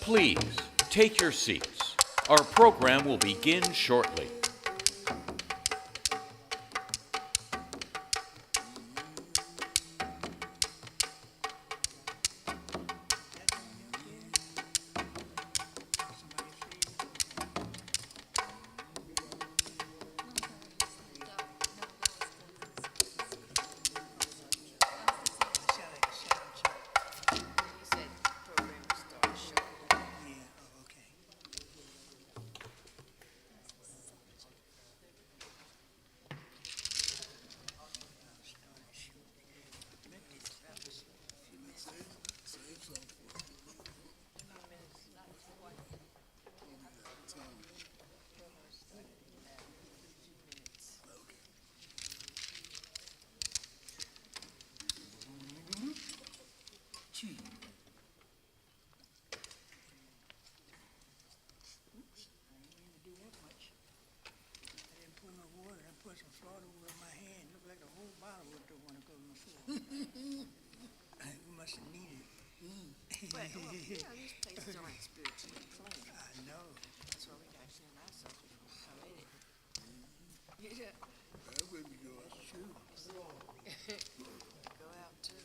Please take your seats. Our program will begin shortly. Some Florida over my hand. Looked like a whole bottle of the one to go on the floor. We must have needed it. Well, these places aren't spiritually clean. I know. That's why we got to clean ourselves before we come in it. Yeah. That's where we go. That's true. Go out too.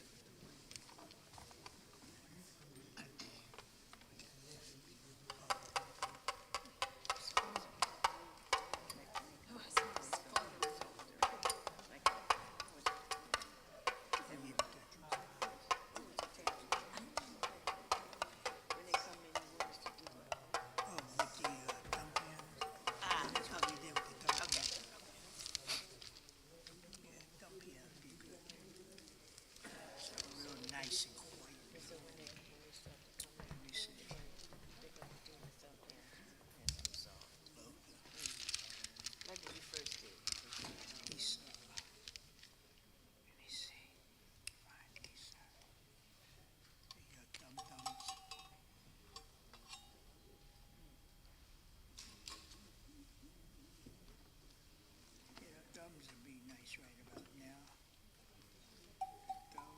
Thumbs would be nice right about now. Thumb.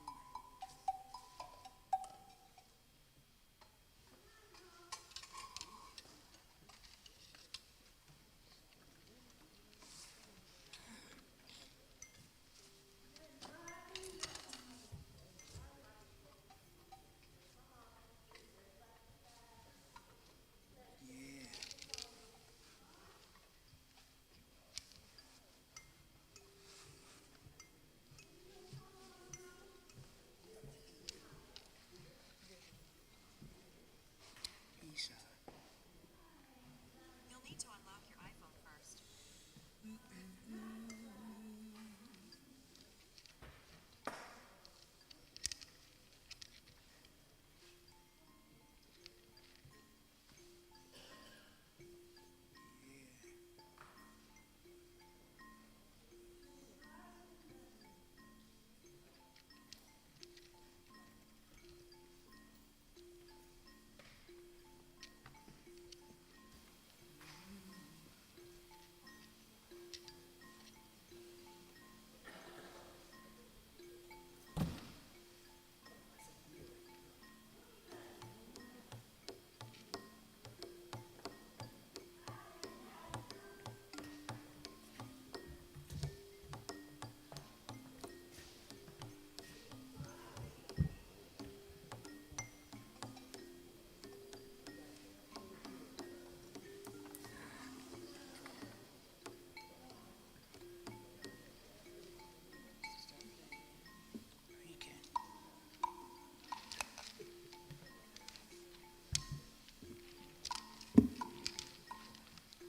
You'll need to unlock your iPhone first.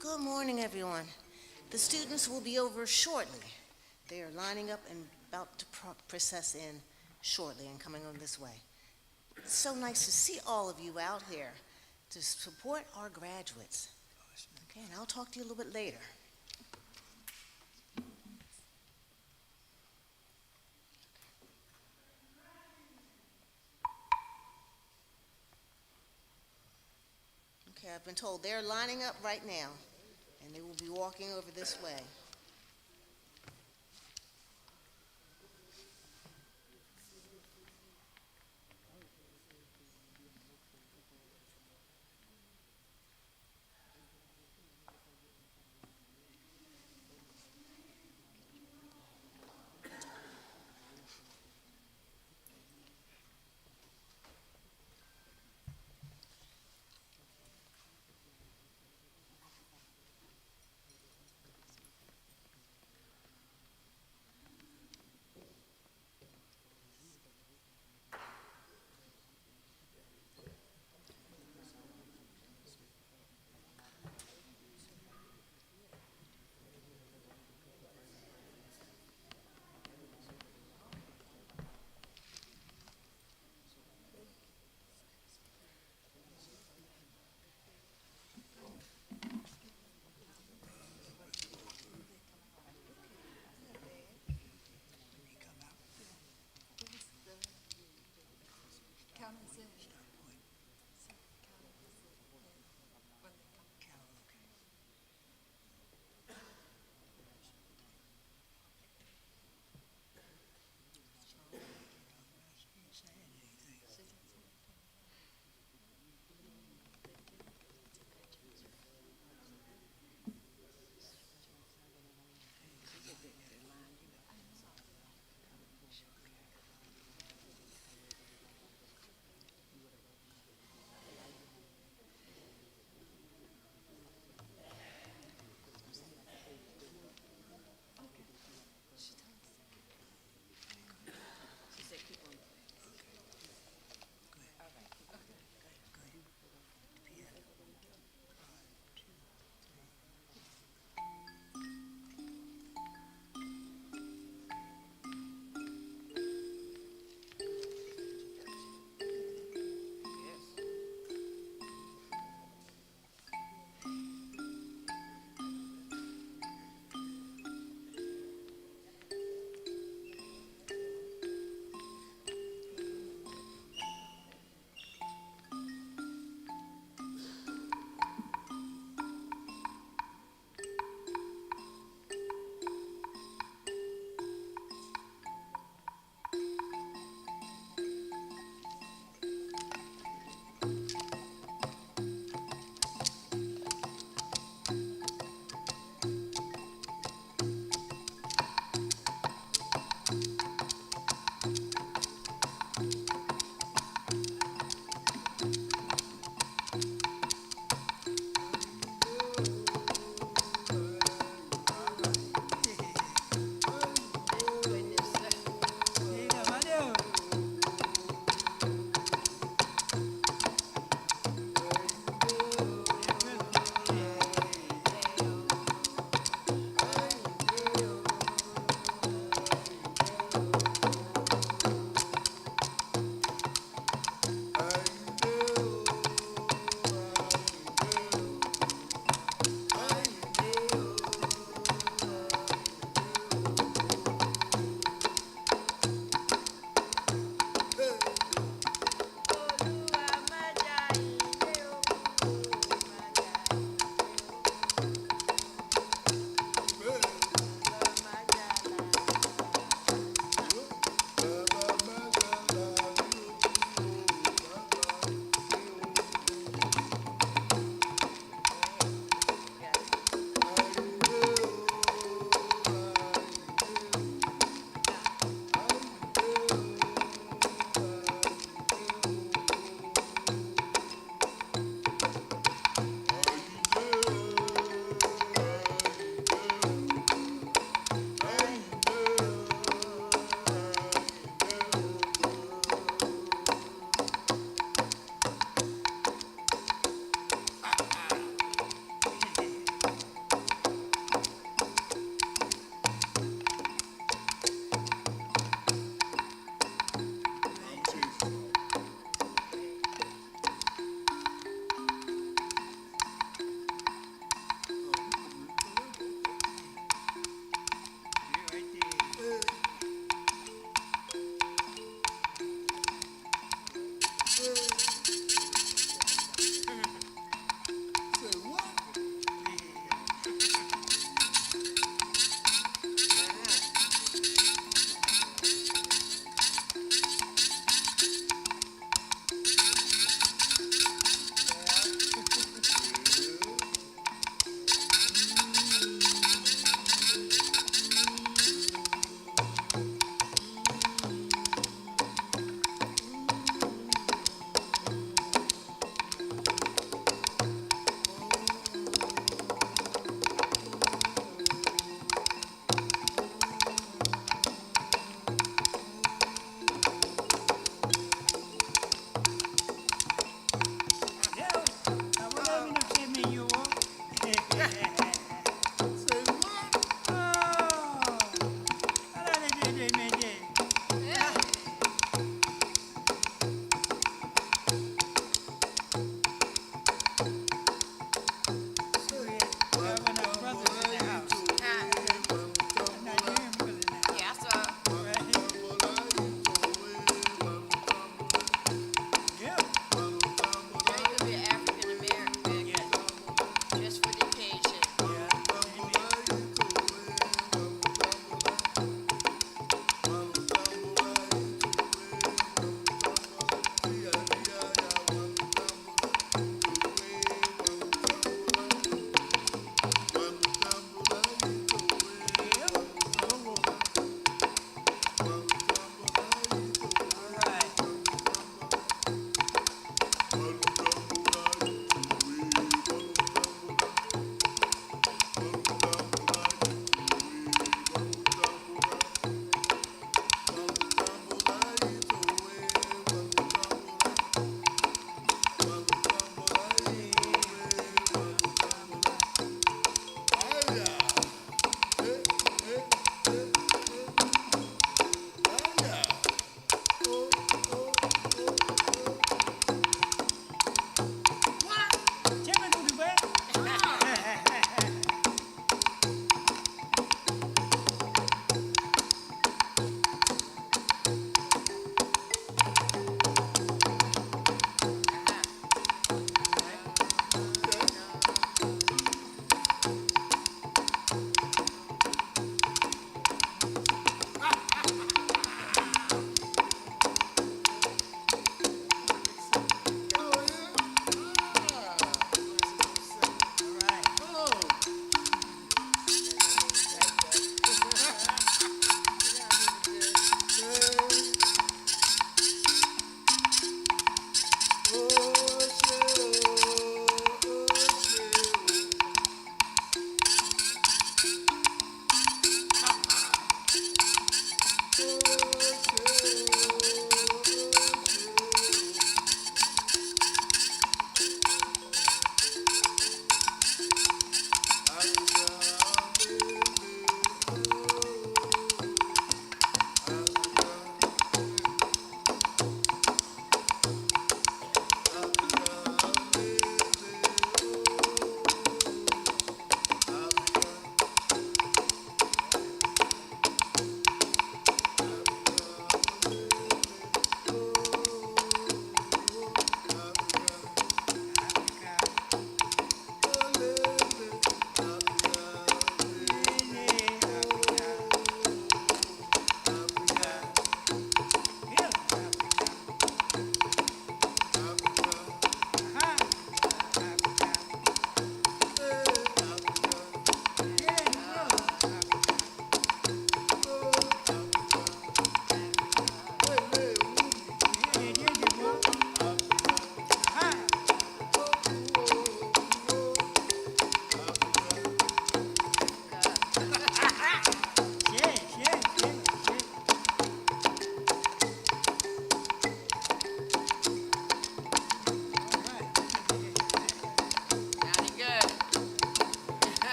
Good morning, everyone. The students will be over shortly. They are lining up and about to process in shortly and coming on this way. It's so nice to see all of you out here to support our graduates. Okay, and I'll talk to you a little bit later. Okay, I've been told they're lining up right now, and they will be walking over this way.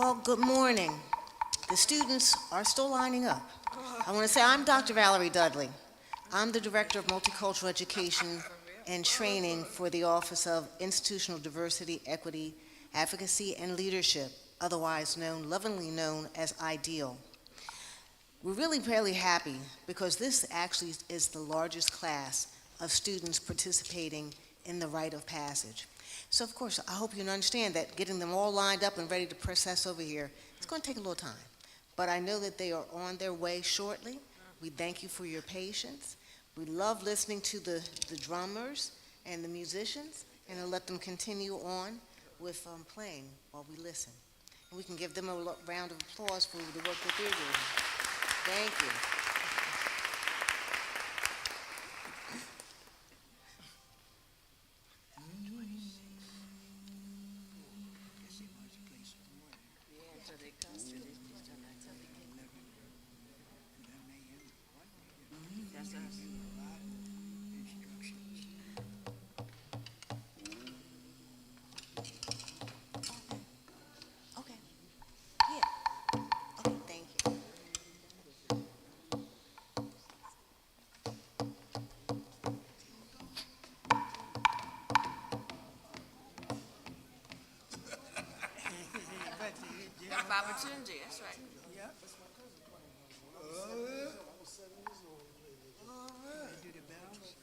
Well, good morning. The students are still lining up. I want to say I'm Dr. Valerie Dudley. I'm the Director of Multicultural Education and Training for the Office of Institutional Diversity, Equity, Advocacy, and Leadership, otherwise lovingly known as IDEAL. We're really fairly happy because this actually is the largest class of students participating in the rite of passage. So of course, I hope you understand that getting them all lined up and ready to process over here, it's going to take a little time. But I know that they are on their way shortly. We thank you for your patience. We love listening to the drummers and the musicians, and I'll let them continue on with playing while we listen. And we can give them a round of applause for the work that they're doing. Thank you. Yeah, until they come to this, just don't act up. That's us. Okay. Yeah. Okay, thank you. Of opportunity, that's right. Yep. Do the bells.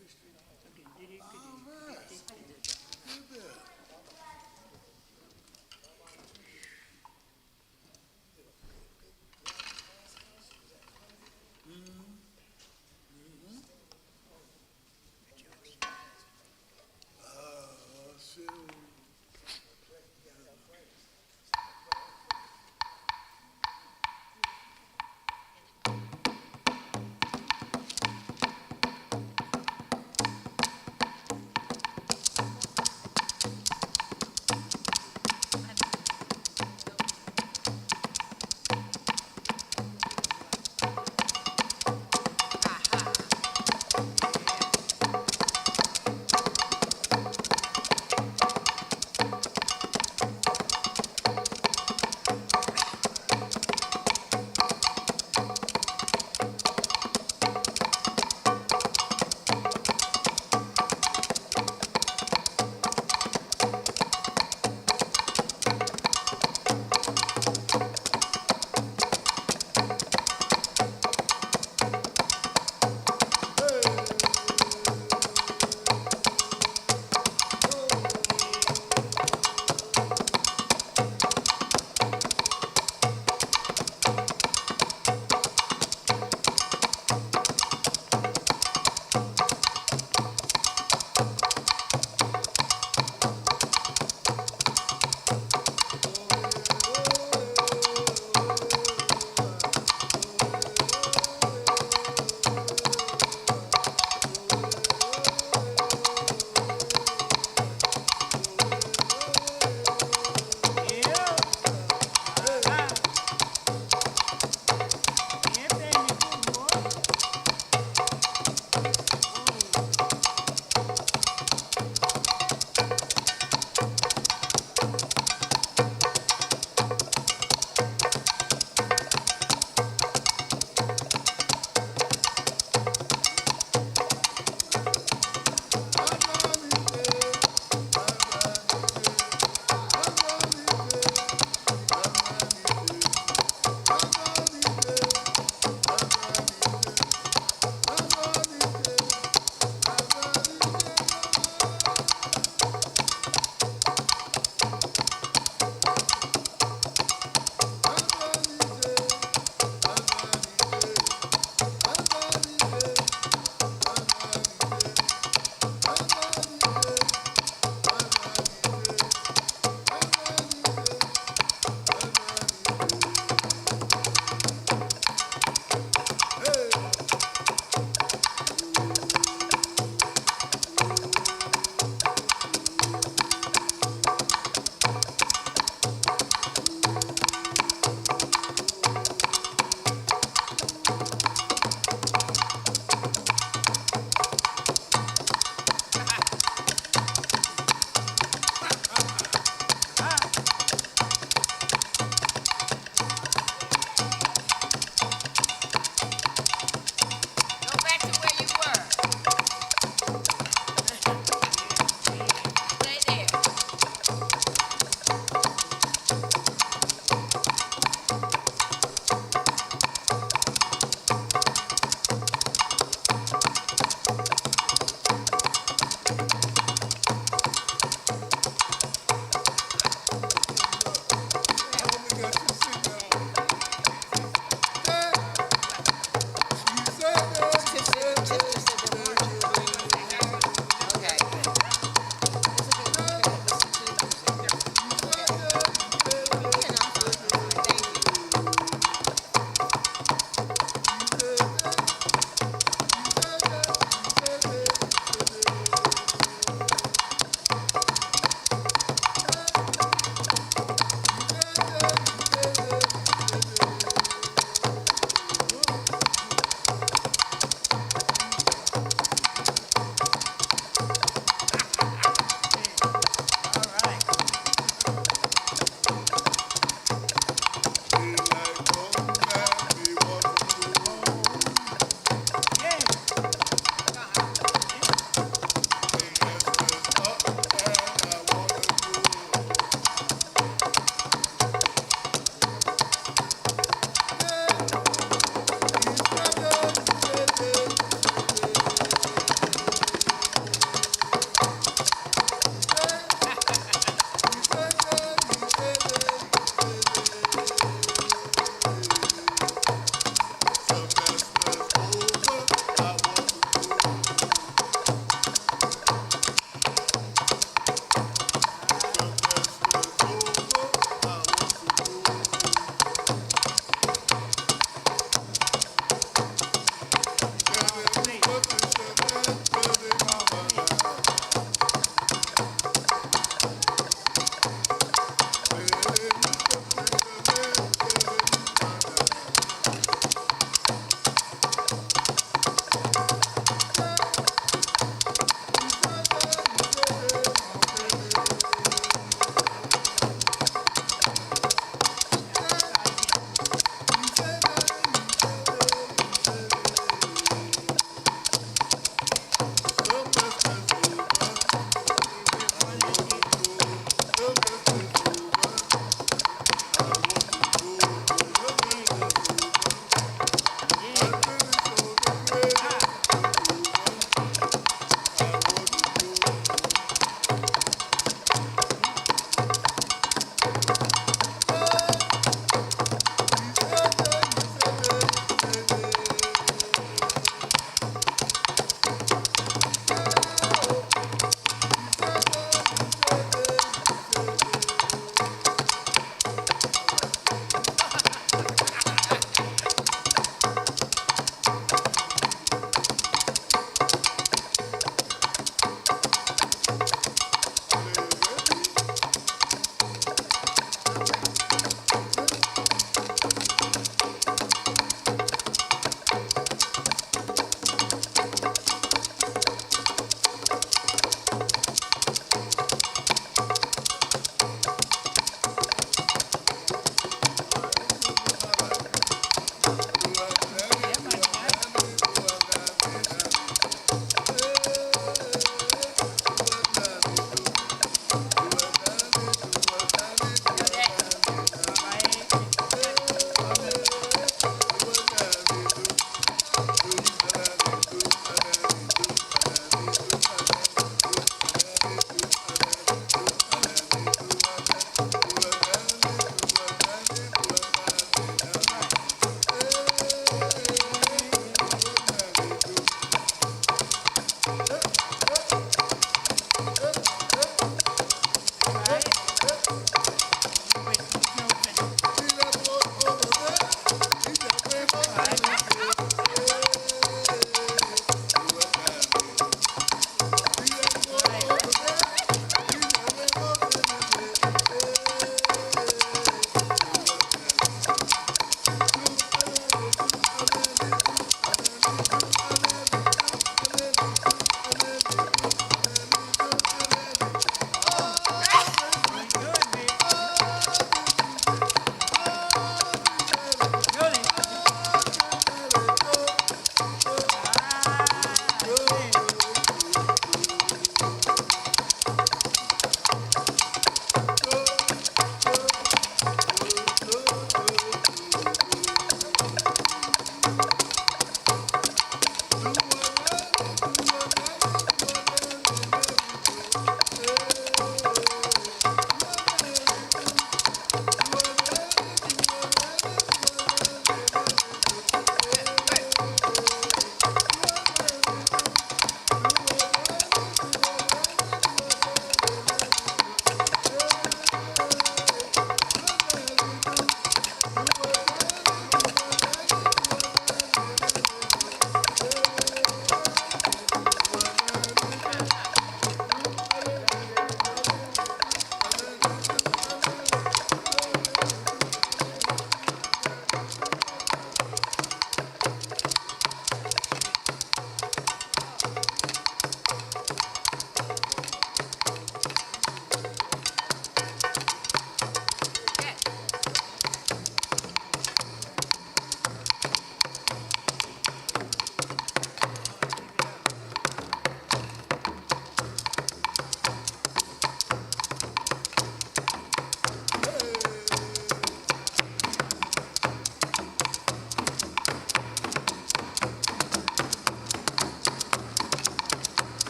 Okay, did it,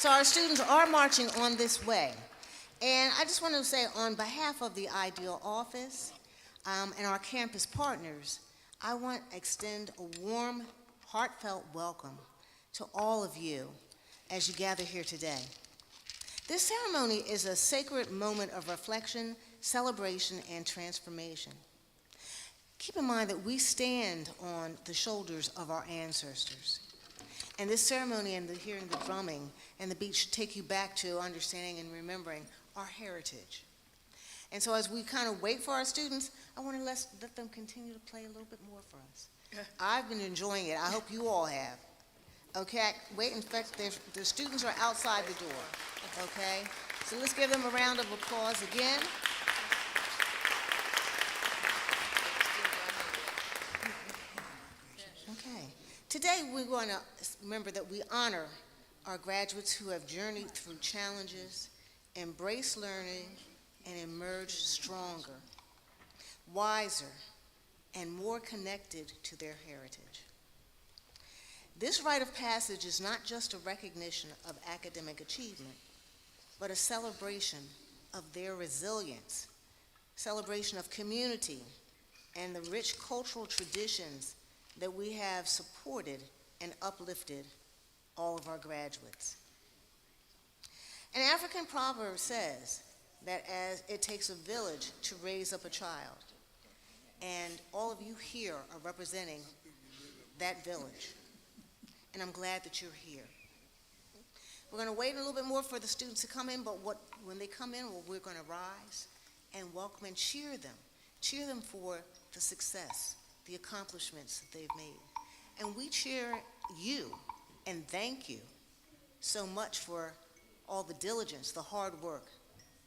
So our students are marching on this way. And I just want to say on behalf of the Ideal Office and our campus partners, I want to extend a warm, heartfelt welcome to all of you as you gather here today. This ceremony is a sacred moment of reflection, celebration, and transformation. Keep in mind that we stand on the shoulders of our ancestors. And this ceremony and hearing the drumming and the beat should take you back to understanding and remembering our heritage. And so as we kind of wait for our students, I want to let them continue to play a little bit more for us. I've been enjoying it. I hope you all have. Okay, wait, in fact, the students are outside the door. Okay, so let's give them a round of applause again. Okay, today we're going to remember that we honor our graduates who have journeyed through challenges, embraced learning, and emerged stronger, wiser, and more connected to their heritage. This rite of passage is not just a recognition of academic achievement, but a celebration of their resilience, celebration of community, and the rich cultural traditions that we have supported and uplifted all of our graduates. An African proverb says that as it takes a village to raise up a child, and all of you here are representing that village. And I'm glad that you're here. We're going to wait a little bit more for the students to come in, but when they come in, we're going to rise and welcome and cheer them. Cheer them for the success, the accomplishments that they've made. And we cheer you and thank you so much for all the diligence, the hard work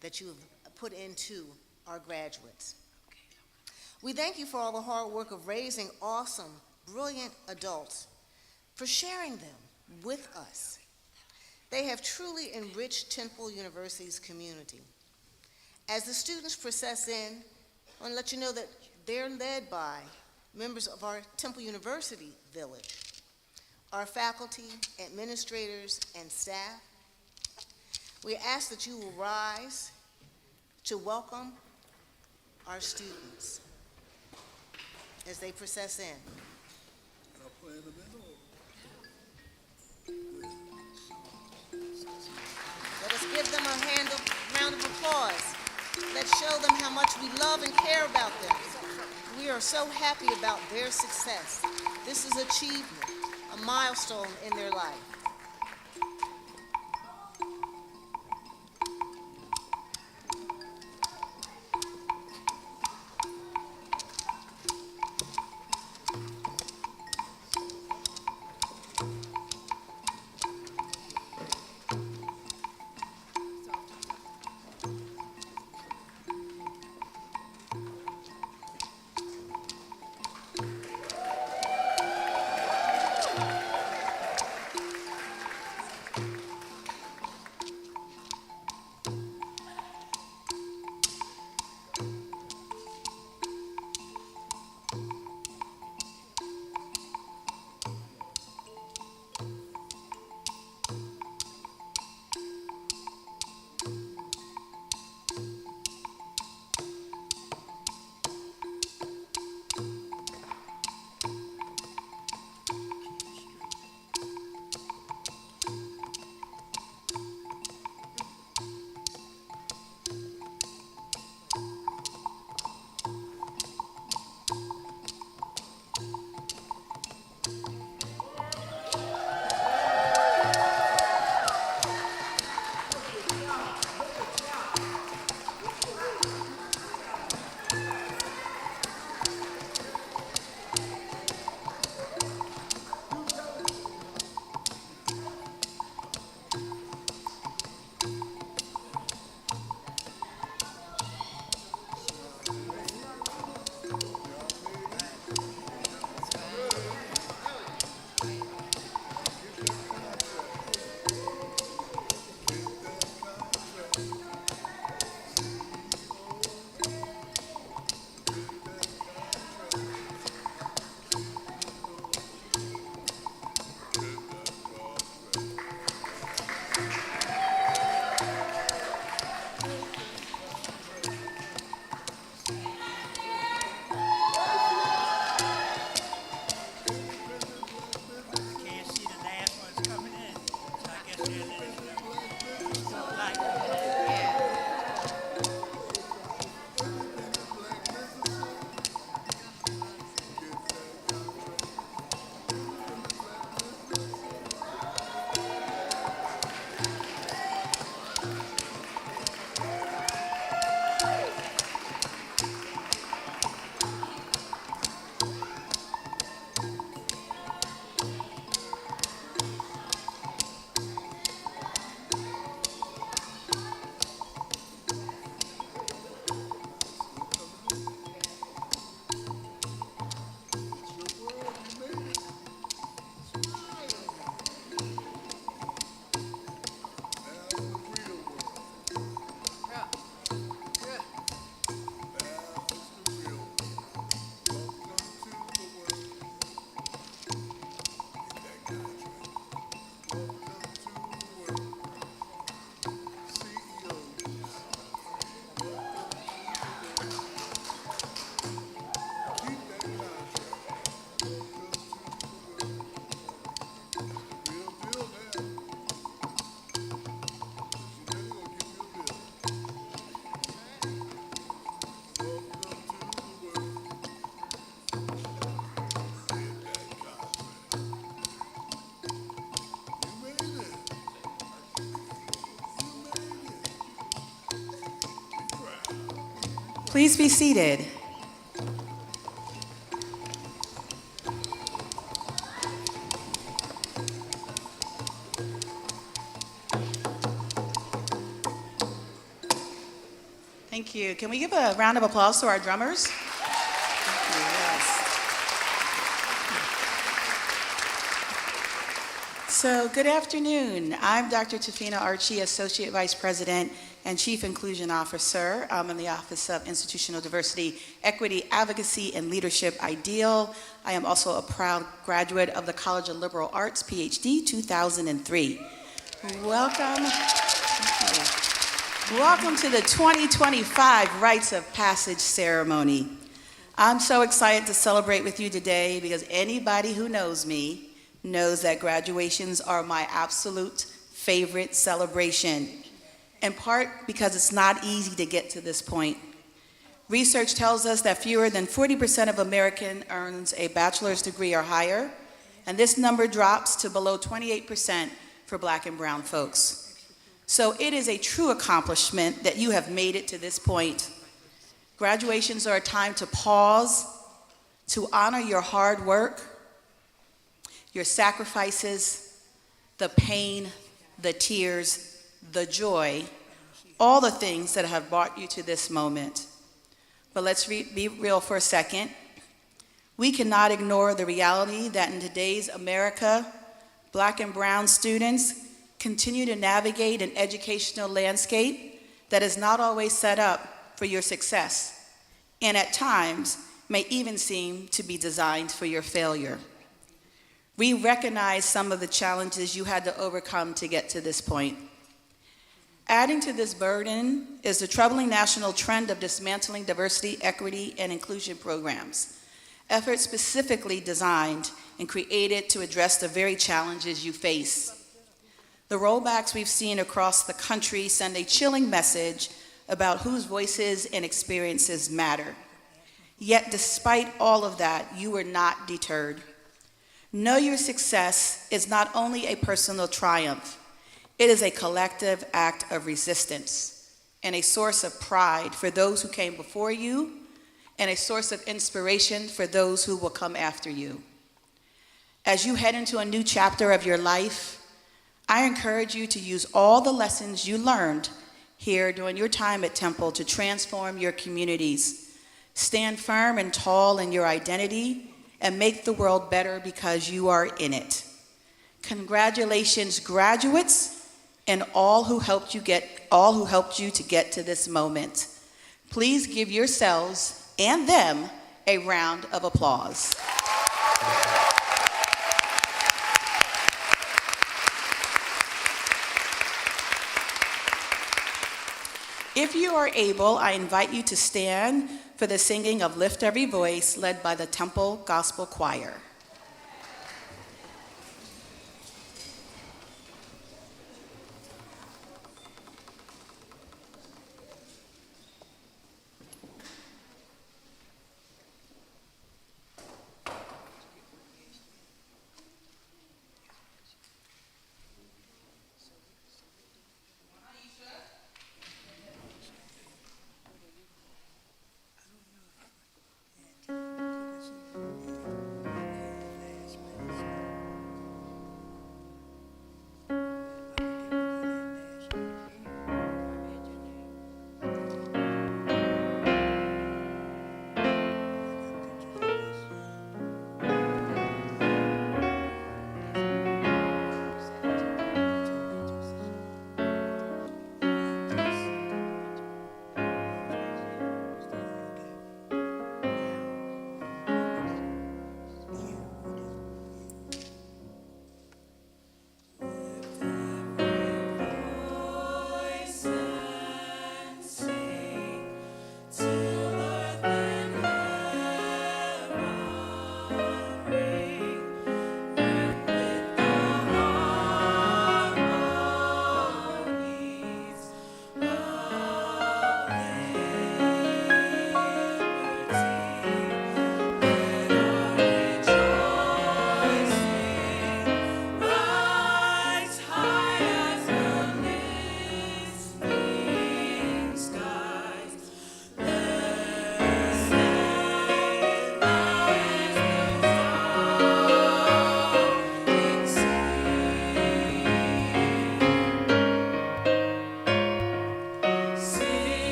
that you have put into our graduates. We thank you for all the hard work of raising awesome, brilliant adults, for sharing them with us. They have truly enriched Temple University's community. As the students process in, I want to let you know that they're led by members of our Temple University Village, our faculty, administrators, and staff. We ask that you will rise to welcome our students as they process in. Let us give them a round of applause. Let's show them how much we love and care about them. We are so happy about their success. This is achievement, a milestone in their life. Please be seated. Thank you. Can we give a round of applause to our drummers? Thank you, yes. So, good afternoon. I'm Dr. Tafina Archie, Associate Vice President and Chief Inclusion Officer. I'm in the Office of Institutional Diversity, Equity, Advocacy, and Leadership Ideal. I am also a proud graduate of the College of Liberal Arts, PhD, 2003. Welcome. Thank you. Welcome to the 2025 Rites of Passage ceremony. I'm so excited to celebrate with you today because anybody who knows me knows that graduations are my absolute favorite celebration, in part because it's not easy to get to this point. Research tells us that fewer than 40% of Americans earns a bachelor's degree or higher, and this number drops to below 28% for Black and brown folks. So it is a true accomplishment that you have made it to this point. Graduations are a time to pause, to honor your hard work, your sacrifices, the pain, the tears, the joy, all the things that have brought you to this moment. But let's be real for a second. We cannot ignore the reality that in today's America, Black and brown students continue to navigate an educational landscape that is not always set up for your success, and at times may even seem to be designed for your failure. We recognize some of the challenges you had to overcome to get to this point. Adding to this burden is the troubling national trend of dismantling diversity, equity, and inclusion programs, efforts specifically designed and created to address the very challenges you face. The rollbacks we've seen across the country send a chilling message about whose voices and experiences matter. Yet despite all of that, you were not deterred. Know your success is not only a personal triumph, it is a collective act of resistance and a source of pride for those who came before you and a source of inspiration for those who will come after you. As you head into a new chapter of your life, I encourage you to use all the lessons you learned here during your time at Temple to transform your communities. Stand firm and tall in your identity and make the world better because you are in it. Congratulations, graduates, and all who helped you to get to this moment. Please give yourselves and them a round of applause. If you are able, I invite you to stand for the singing of Lift Every Voice, led by the Temple Gospel Choir.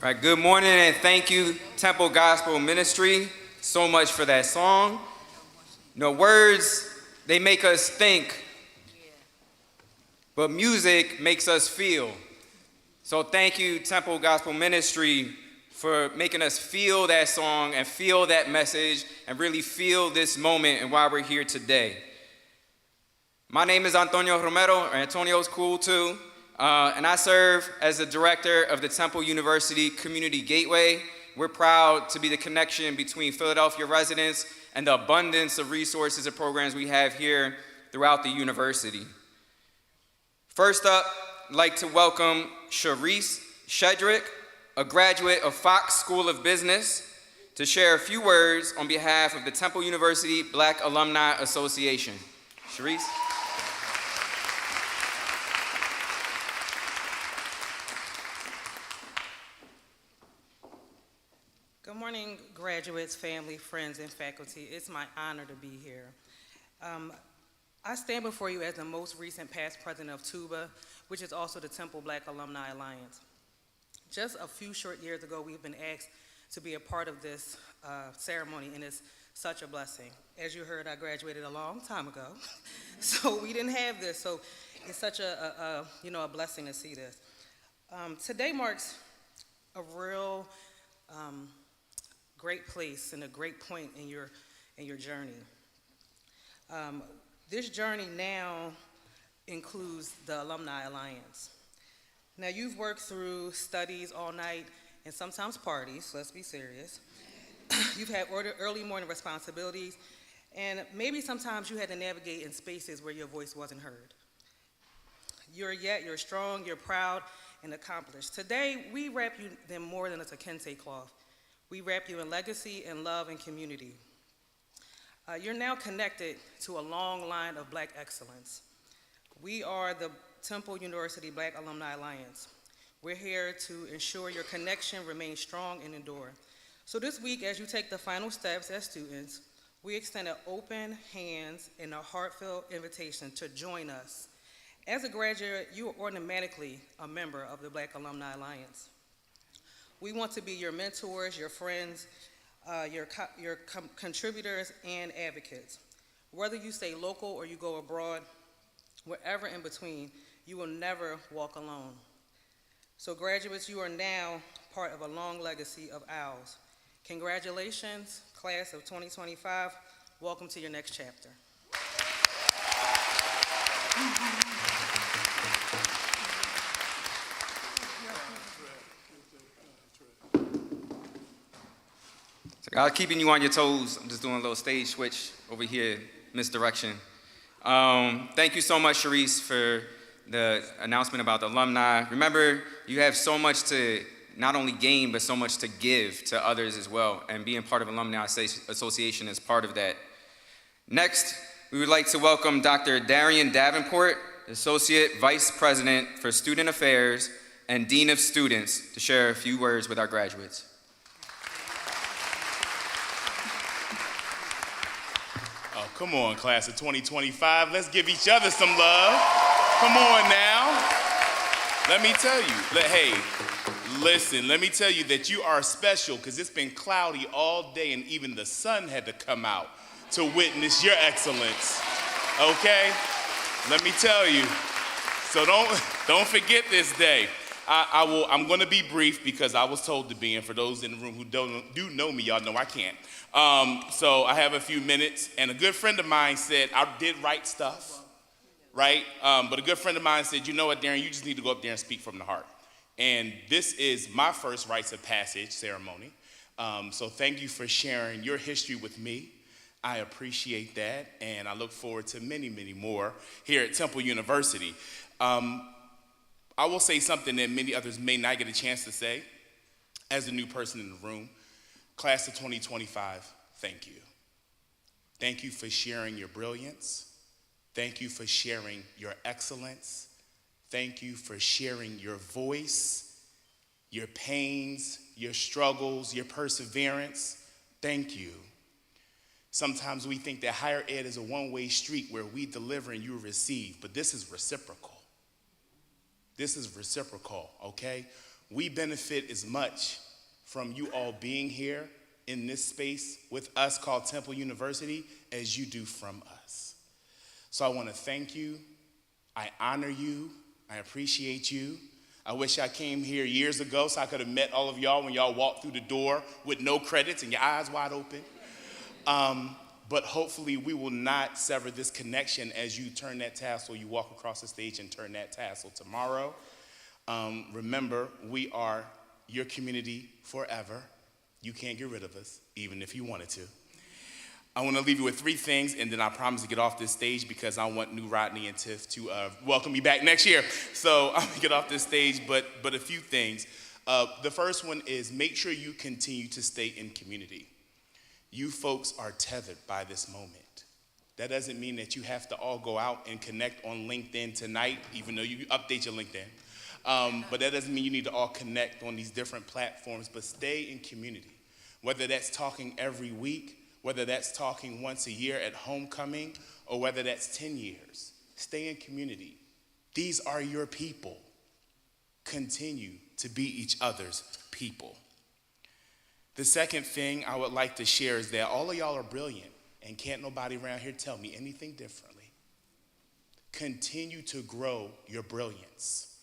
All right, good morning and thank you, Temple Gospel Ministry, so much for that song. You know, words, they make us think, but music makes us feel. So thank you, Temple Gospel Ministry, for making us feel that song and feel that message and really feel this moment and why we're here today. My name is Antonio Romero, or Antonio's cool too. And I serve as the director of the Temple University Community Gateway. We're proud to be the connection between Philadelphia residents and the abundance of resources and programs we have here throughout the university. First up, I'd like to welcome Sharice Shedrick, a graduate of Fox School of Business, to share a few words on behalf of the Temple University Black Alumni Association. Sharice. Good morning, graduates, family, friends, and faculty. It's my honor to be here. I stand before you as the most recent past president of TUBA, which is also the Temple Black Alumni Alliance. Just a few short years ago, we've been asked to be a part of this ceremony, and it's such a blessing. As you heard, I graduated a long time ago, so we didn't have this, so it's such a blessing to see this. Today marks a real great place and a great point in your journey. This journey now includes the Alumni Alliance. Now, you've worked through studies all night and sometimes parties, let's be serious. You've had early morning responsibilities, and maybe sometimes you had to navigate in spaces where your voice wasn't heard. You're strong, you're proud, and accomplished. Today, we wrap you in more than a kente cloth. We wrap you in legacy and love and community. You're now connected to a long line of Black excellence. We are the Temple University Black Alumni Alliance. We're here to ensure your connection remains strong and endure. So this week, as you take the final steps as students, we extend an open hands and a heartfelt invitation to join us. As a graduate, you are automatically a member of the Black Alumni Alliance. We want to be your mentors, your friends, your contributors, and advocates. Whether you stay local or you go abroad, wherever in between, you will never walk alone. So graduates, you are now part of a long legacy of owls. Congratulations, class of 2025. Welcome to your next chapter. So keeping you on your toes, I'm just doing a little stage switch over here, misdirection. Thank you so much, Sharice, for the announcement about the alumni. Remember, you have so much to not only gain, but so much to give to others as well, and being part of Alumni Association is part of that. Next, we would like to welcome Dr. Darian Davenport, Associate Vice President for Student Affairs and Dean of Students, to share a few words with our graduates. Oh, come on, class of 2025. Let's give each other some love. Come on now. Let me tell you, listen, let me tell you that you are special because it's been cloudy all day and even the sun had to come out to witness your excellence, okay? Let me tell you. So don't forget this day. I'm gonna be brief because I was told to be, and for those in the room who do know me, y'all know I can't. So I have a few minutes, and a good friend of mine said, I did write stuff, right? But a good friend of mine said, you know what, Darren, you just need to go up there and speak from the heart. And this is my first rites of passage ceremony. So thank you for sharing your history with me. I appreciate that, and I look forward to many, many more here at Temple University. I will say something that many others may not get a chance to say as a new person in the room. Class of 2025, thank you. Thank you for sharing your brilliance. Thank you for sharing your excellence. Thank you for sharing your voice, your pains, your struggles, your perseverance. Thank you. Sometimes we think that higher ed is a one-way street where we deliver and you receive, but this is reciprocal. This is reciprocal, okay? we benefit as much from you all being here in this space with us called Temple University as you do from us. So I want to thank you. I honor you. I appreciate you. I wish I came here years ago so I could have met all of y'all when y'all walked through the door with no credits and your eyes wide open. But hopefully we will not sever this connection as you turn that tassel, you walk across the stage and turn that tassel tomorrow. Remember, we are your community forever. You can't get rid of us, even if you wanted to. I want to leave you with 3 things, and then I promise to get off this stage because I want new Rodney and Tiff to welcome me back next year. So I'm going to get off this stage, but a few things. The first one is make sure you continue to stay in community. You folks are tethered by this moment. That doesn't mean that you have to all go out and connect on LinkedIn tonight, even though you update your LinkedIn. But that doesn't mean you need to all connect on these different platforms, but stay in community. Whether that's talking every week, whether that's talking once a year at homecoming, or whether that's 10 years, stay in community. These are your people. Continue to be each other's people. The second thing I would like to share is that all of y'all are brilliant, and can't nobody around here tell me anything differently. Continue to grow your brilliance.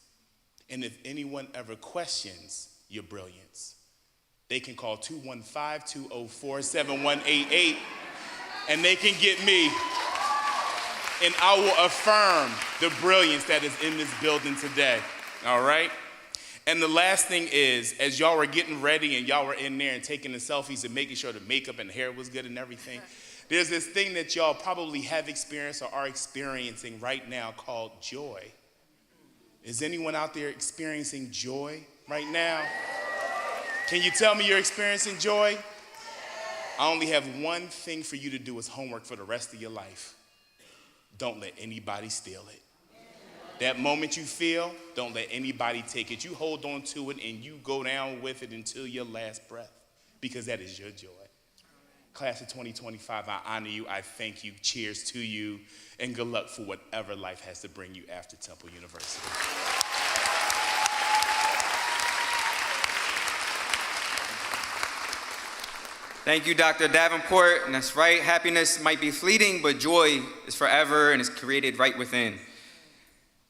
And if anyone ever questions your brilliance, they can call 215-204-7188, and they can get me, and I will affirm the brilliance that is in this building today, all right? And the last thing is, as y'all were getting ready and y'all were in there and taking the selfies and making sure the makeup and the hair was good and everything, there's this thing that y'all probably have experienced or are experiencing right now called joy. Is anyone out there experiencing joy right now? Can you tell me you're experiencing joy? I only have one thing for you to do as homework for the rest of your life. Don't let anybody steal it. That moment you feel, don't let anybody take it. You hold on to it and you go down with it until your last breath, because that is your joy. Class of 2025, I honor you, I thank you, cheers to you, and good luck for whatever life has to bring you after Temple University. Thank you, Dr. Davenport. And that's right, happiness might be fleeting, but joy is forever and is created right within.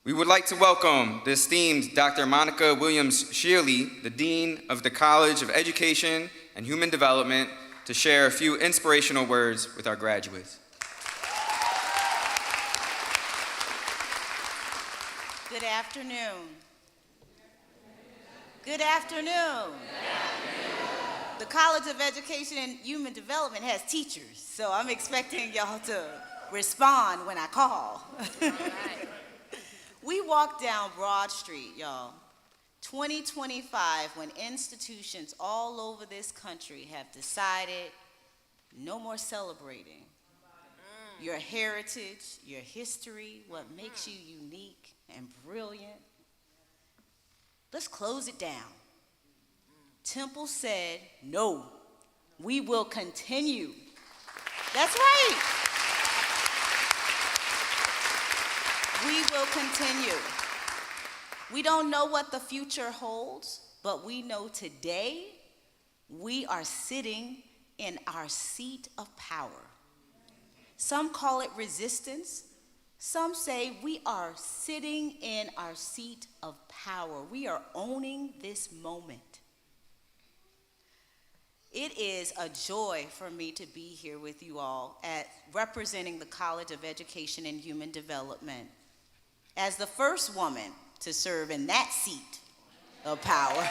We would like to welcome the esteemed Dr. Monica Williams-Shearley, the Dean of the College of Education and Human Development, to share a few inspirational words with our graduates. Good afternoon. Good afternoon. The College of Education and Human Development has teachers, so I'm expecting y'all to respond when I call. We walk down Broad Street, y'all. 2025, when institutions all over this country have decided no more celebrating your heritage, your history, what makes you unique and brilliant. Let's close it down. Temple said, no, we will continue. That's right. We will continue. We don't know what the future holds, but we know today we are sitting in our seat of power. Some call it resistance. Some say we are sitting in our seat of power. We are owning this moment. It is a joy for me to be here with you all representing the College of Education and Human Development as the first woman to serve in that seat of power.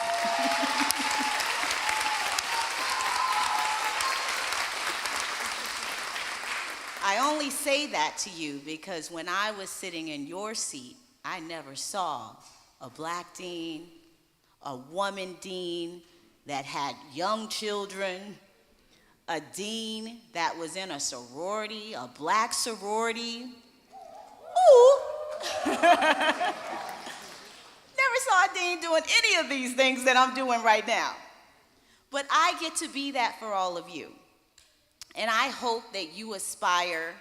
I only say that to you because when I was sitting in your seat, I never saw a black dean, a woman dean that had young children, a dean that was in a sorority, a black sorority. Ooh. Never saw a dean doing any of these things that I'm doing right now. But I get to be that for all of you. And I hope that you aspire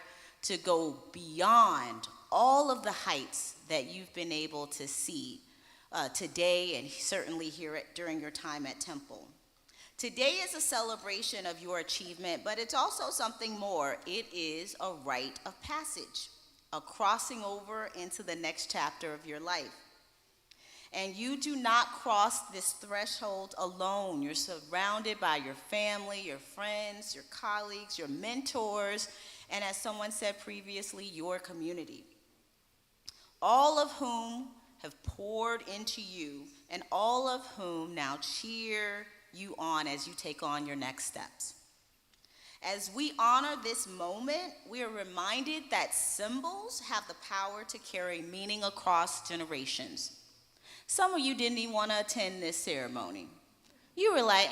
to go beyond all of the heights that you've been able to see today and certainly during your time at Temple. Today is a celebration of your achievement, but it's also something more. It is a rite of passage, a crossing over into the next chapter of your life. And you do not cross this threshold alone. You're surrounded by your family, your friends, your colleagues, your mentors, and as someone said previously, your community. All of whom have poured into you, and all of whom now cheer you on as you take on your next steps. As we honor this moment, we are reminded that symbols have the power to carry meaning across generations. Some of you didn't even want to attend this ceremony. You were like,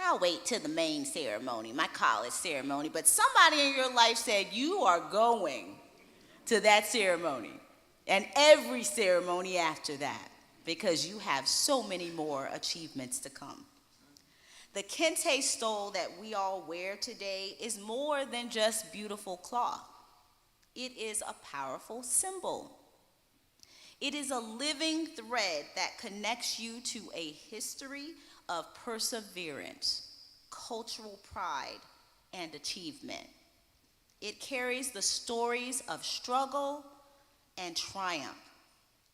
I'll wait till the main ceremony, my college ceremony. But somebody in your life said, you are going to that ceremony and every ceremony after that, because you have so many more achievements to come. The kente stole that we all wear today is more than just beautiful cloth. It is a powerful symbol. It is a living thread that connects you to a history of perseverance, cultural pride, and achievement. It carries the stories of struggle and triumph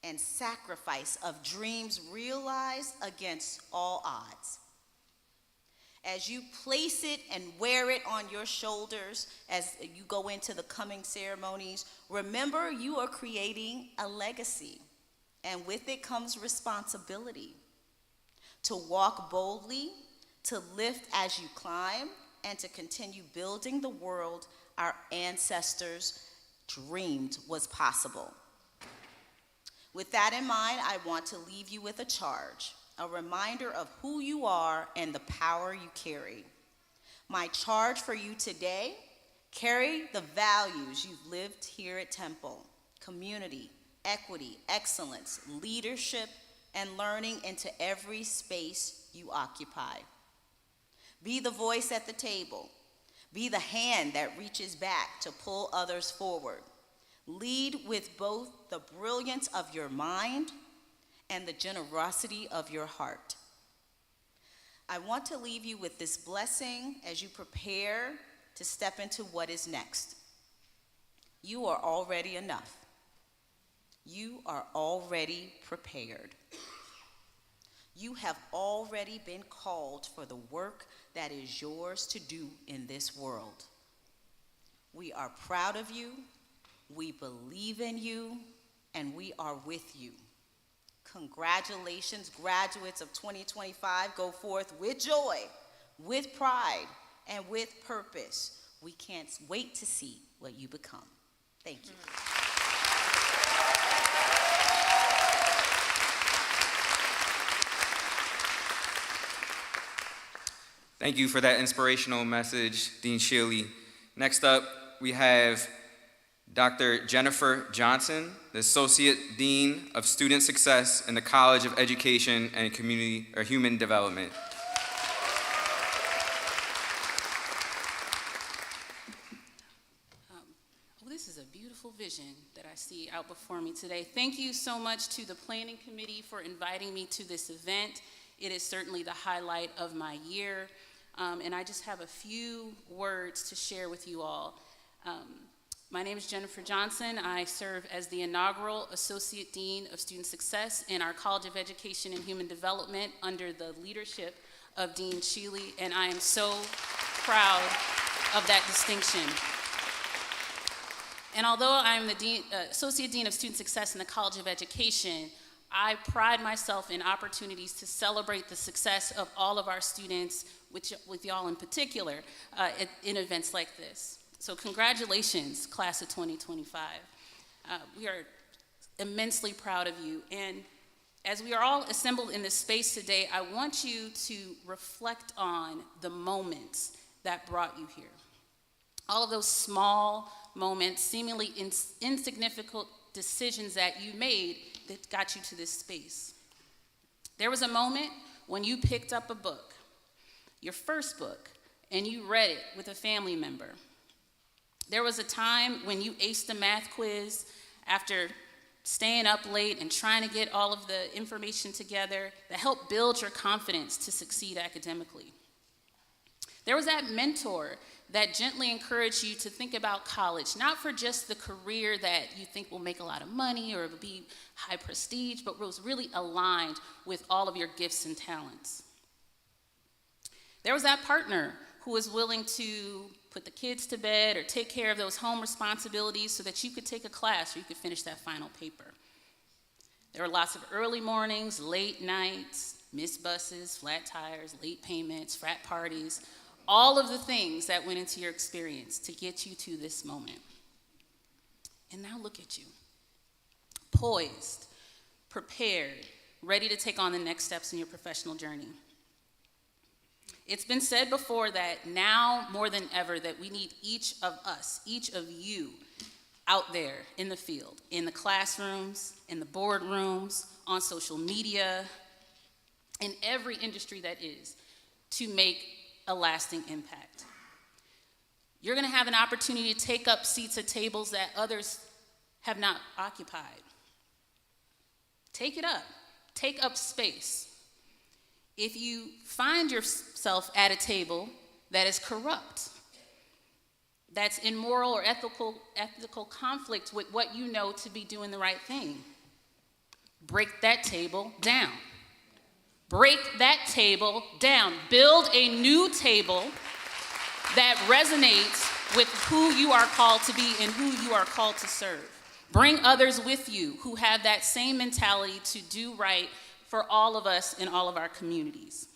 and sacrifice of dreams realized against all odds. As you place it and wear it on your shoulders as you go into the coming ceremonies, remember you are creating a legacy, and with it comes responsibility to walk boldly, to lift as you climb, and to continue building the world our ancestors dreamed was possible. With that in mind, I want to leave you with a charge, a reminder of who you are and the power you carry. My charge for you today: carry the values you've lived here at Temple: community, equity, excellence, leadership, and learning into every space you occupy. Be the voice at the table. Be the hand that reaches back to pull others forward. Lead with both the brilliance of your mind and the generosity of your heart. I want to leave you with this blessing as you prepare to step into what is next. You are already enough. You are already prepared. You have already been called for the work that is yours to do in this world. We are proud of you, we believe in you, and we are with you. Congratulations, graduates of 2025. Go forth with joy, with pride, and with purpose. We can't wait to see what you become. Thank you. Thank you for that inspirational message, Dean Shealy. Next up, we have Dr. Jennifer Johnson, the Associate Dean of Student Success in the College of Education and Human Development. This is a beautiful vision that I see out before me today. Thank you so much to the Planning Committee for inviting me to this event. It is certainly the highlight of my year, and I just have a few words to share with you all. My name is Jennifer Johnson. I serve as the inaugural Associate Dean of Student Success in our College of Education and Human Development under the leadership of Dean Shealy, and I am so proud of that distinction. And although I'm the Associate Dean of Student Success in the College of Education, I pride myself in opportunities to celebrate the success of all of our students, with y'all in particular, in events like this. So congratulations, class of 2025. We are immensely proud of you. And as we are all assembled in this space today, I want you to reflect on the moments that brought you here. All of those small moments, seemingly insignificant decisions that you made that got you to this space. There was a moment when you picked up a book, your first book, and you read it with a family member. There was a time when you aced a math quiz after staying up late and trying to get all of the information together that help build your confidence to succeed academically. There was that mentor that gently encouraged you to think about college, not for just the career that you think will make a lot of money or will be high prestige, but was really aligned with all of your gifts and talents. There was that partner who was willing to put the kids to bed or take care of those home responsibilities so that you could take a class or you could finish that final paper. There were lots of early mornings, late nights, missed buses, flat tires, late payments, frat parties, all of the things that went into your experience to get you to this moment. And now look at you, poised, prepared, ready to take on the next steps in your professional journey. It's been said before that now more than ever that we need each of us, each of you out there in the field, in the classrooms, in the boardrooms, on social media, in every industry that is, to make a lasting impact. You're going to have an opportunity to take up seats at tables that others have not occupied. Take it up. Take up space. If you find yourself at a table that is corrupt, that's in moral or ethical conflict with what you know to be doing the right thing, break that table down. Break that table down. Build a new table that resonates with who you are called to be and who you are called to serve. Bring others with you who have that same mentality to do right for all of us in all of our communities.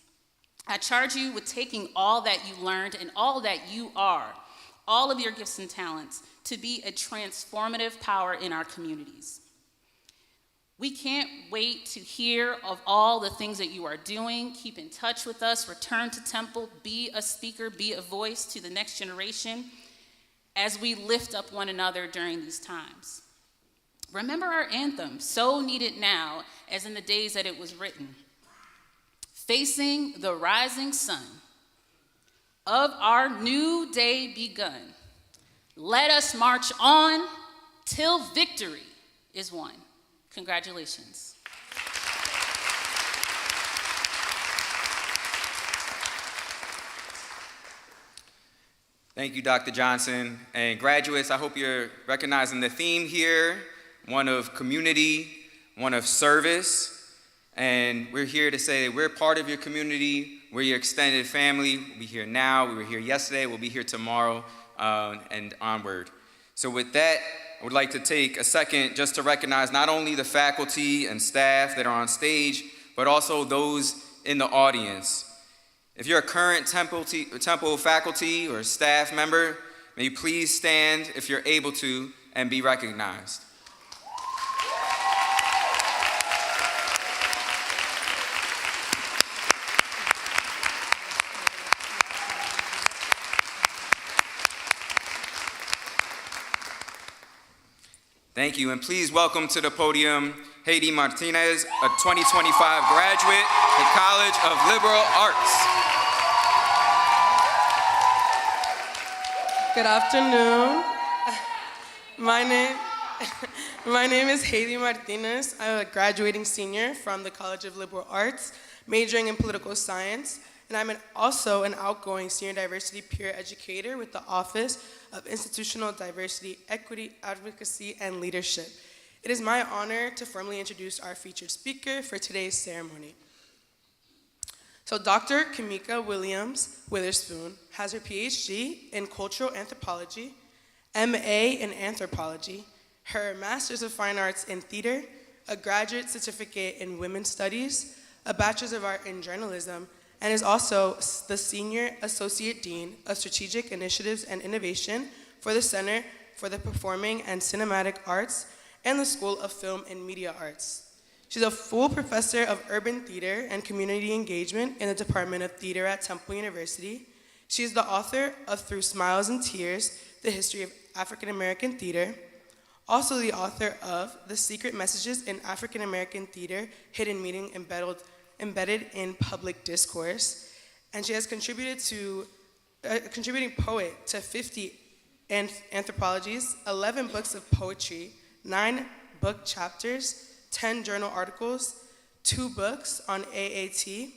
I charge you with taking all that you learned and all that you are, all of your gifts and talents, to be a transformative power in our communities. We can't wait to hear of all the things that you are doing. Keep in touch with us. Return to Temple. Be a speaker. Be a voice to the next generation as we lift up one another during these times. Remember our anthem, so needed now as in the days that it was written. Facing the rising sun of our new day begun, let us march on till victory is won. Congratulations. Thank you, Dr. Johnson. And graduates, I hope you're recognizing the theme here, one of community, one of service. And we're here to say that we're part of your community, we're your extended family. We'll be here now, we were here yesterday, we'll be here tomorrow, and onward. So with that, I would like to take a second just to recognize not only the faculty and staff that are on stage, but also those in the audience. If you're a current Temple faculty or staff member, may you please stand if you're able to and be recognized. Thank you, and please welcome to the podium Haiti Martinez, a 2025 graduate, the College of Liberal Arts. Good afternoon. My name is Haiti Martinez. I'm a graduating senior from the College of Liberal Arts, majoring in political science, and I'm also an outgoing senior diversity peer educator with the Office of Institutional Diversity, Equity, Advocacy, and Leadership. It is my honor to formally introduce our featured speaker for today's ceremony. So Dr. Kamika Williams Witherspoon has her PhD in Cultural Anthropology, MA in Anthropology, her Master's of Fine Arts in Theater, a Graduate Certificate in Women's Studies, a Bachelor's of Art in Journalism, and is also the Senior Associate Dean of Strategic Initiatives and Innovation for the Center for the Performing and Cinematic Arts and the School of Film and Media Arts. She's a full professor of urban theater and community engagement in the Department of Theater at Temple University. She is the author of Through Smiles and Tears, The History of African American Theater, also the author of The Secret Messages in African American Theater, Hidden Meaning Embedded in Public Discourse, and she has contributed to contributing poet to 50 anthologies, 11 books of poetry, 9 book chapters, 10 journal articles, 2 books on AAT,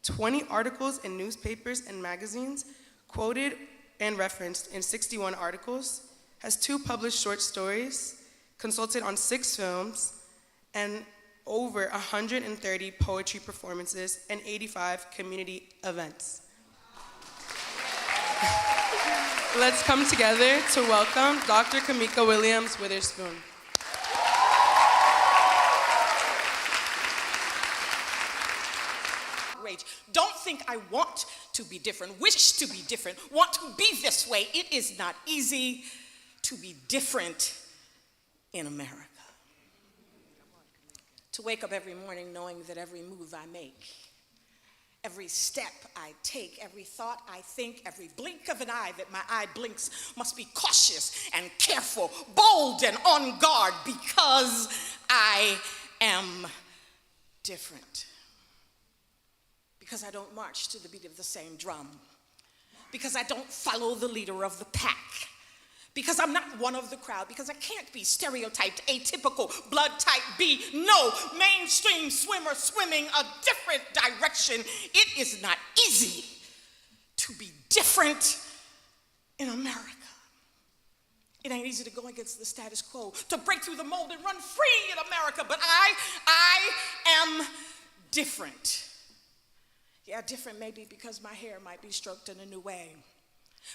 20 articles in newspapers and magazines, quoted and referenced in 61 articles, has 2 published short stories, consulted on 6 films, and over 130 poetry performances and 85 community events. Let's come together to welcome Dr. Kamika Williams Witherspoon. Don't think I want to be different, wish to be different, want to be this way. It is not easy to be different in America. To wake up every morning knowing that every move I make, every step I take, every thought I think, every blink of an eye that my eye blinks must be cautious and careful, bold and on guard because I am different. Because I don't march to the beat of the same drum. Because I don't follow the leader of the pack. Because I'm not one of the crowd. Because I can't be stereotyped, atypical, blood type B. No, mainstream swimmer swimming a different direction. It is not easy to be different in America. It ain't easy to go against the status quo, to break through the mold and run free in America. But I am different. Yeah, different maybe because my hair might be stroked in a new way.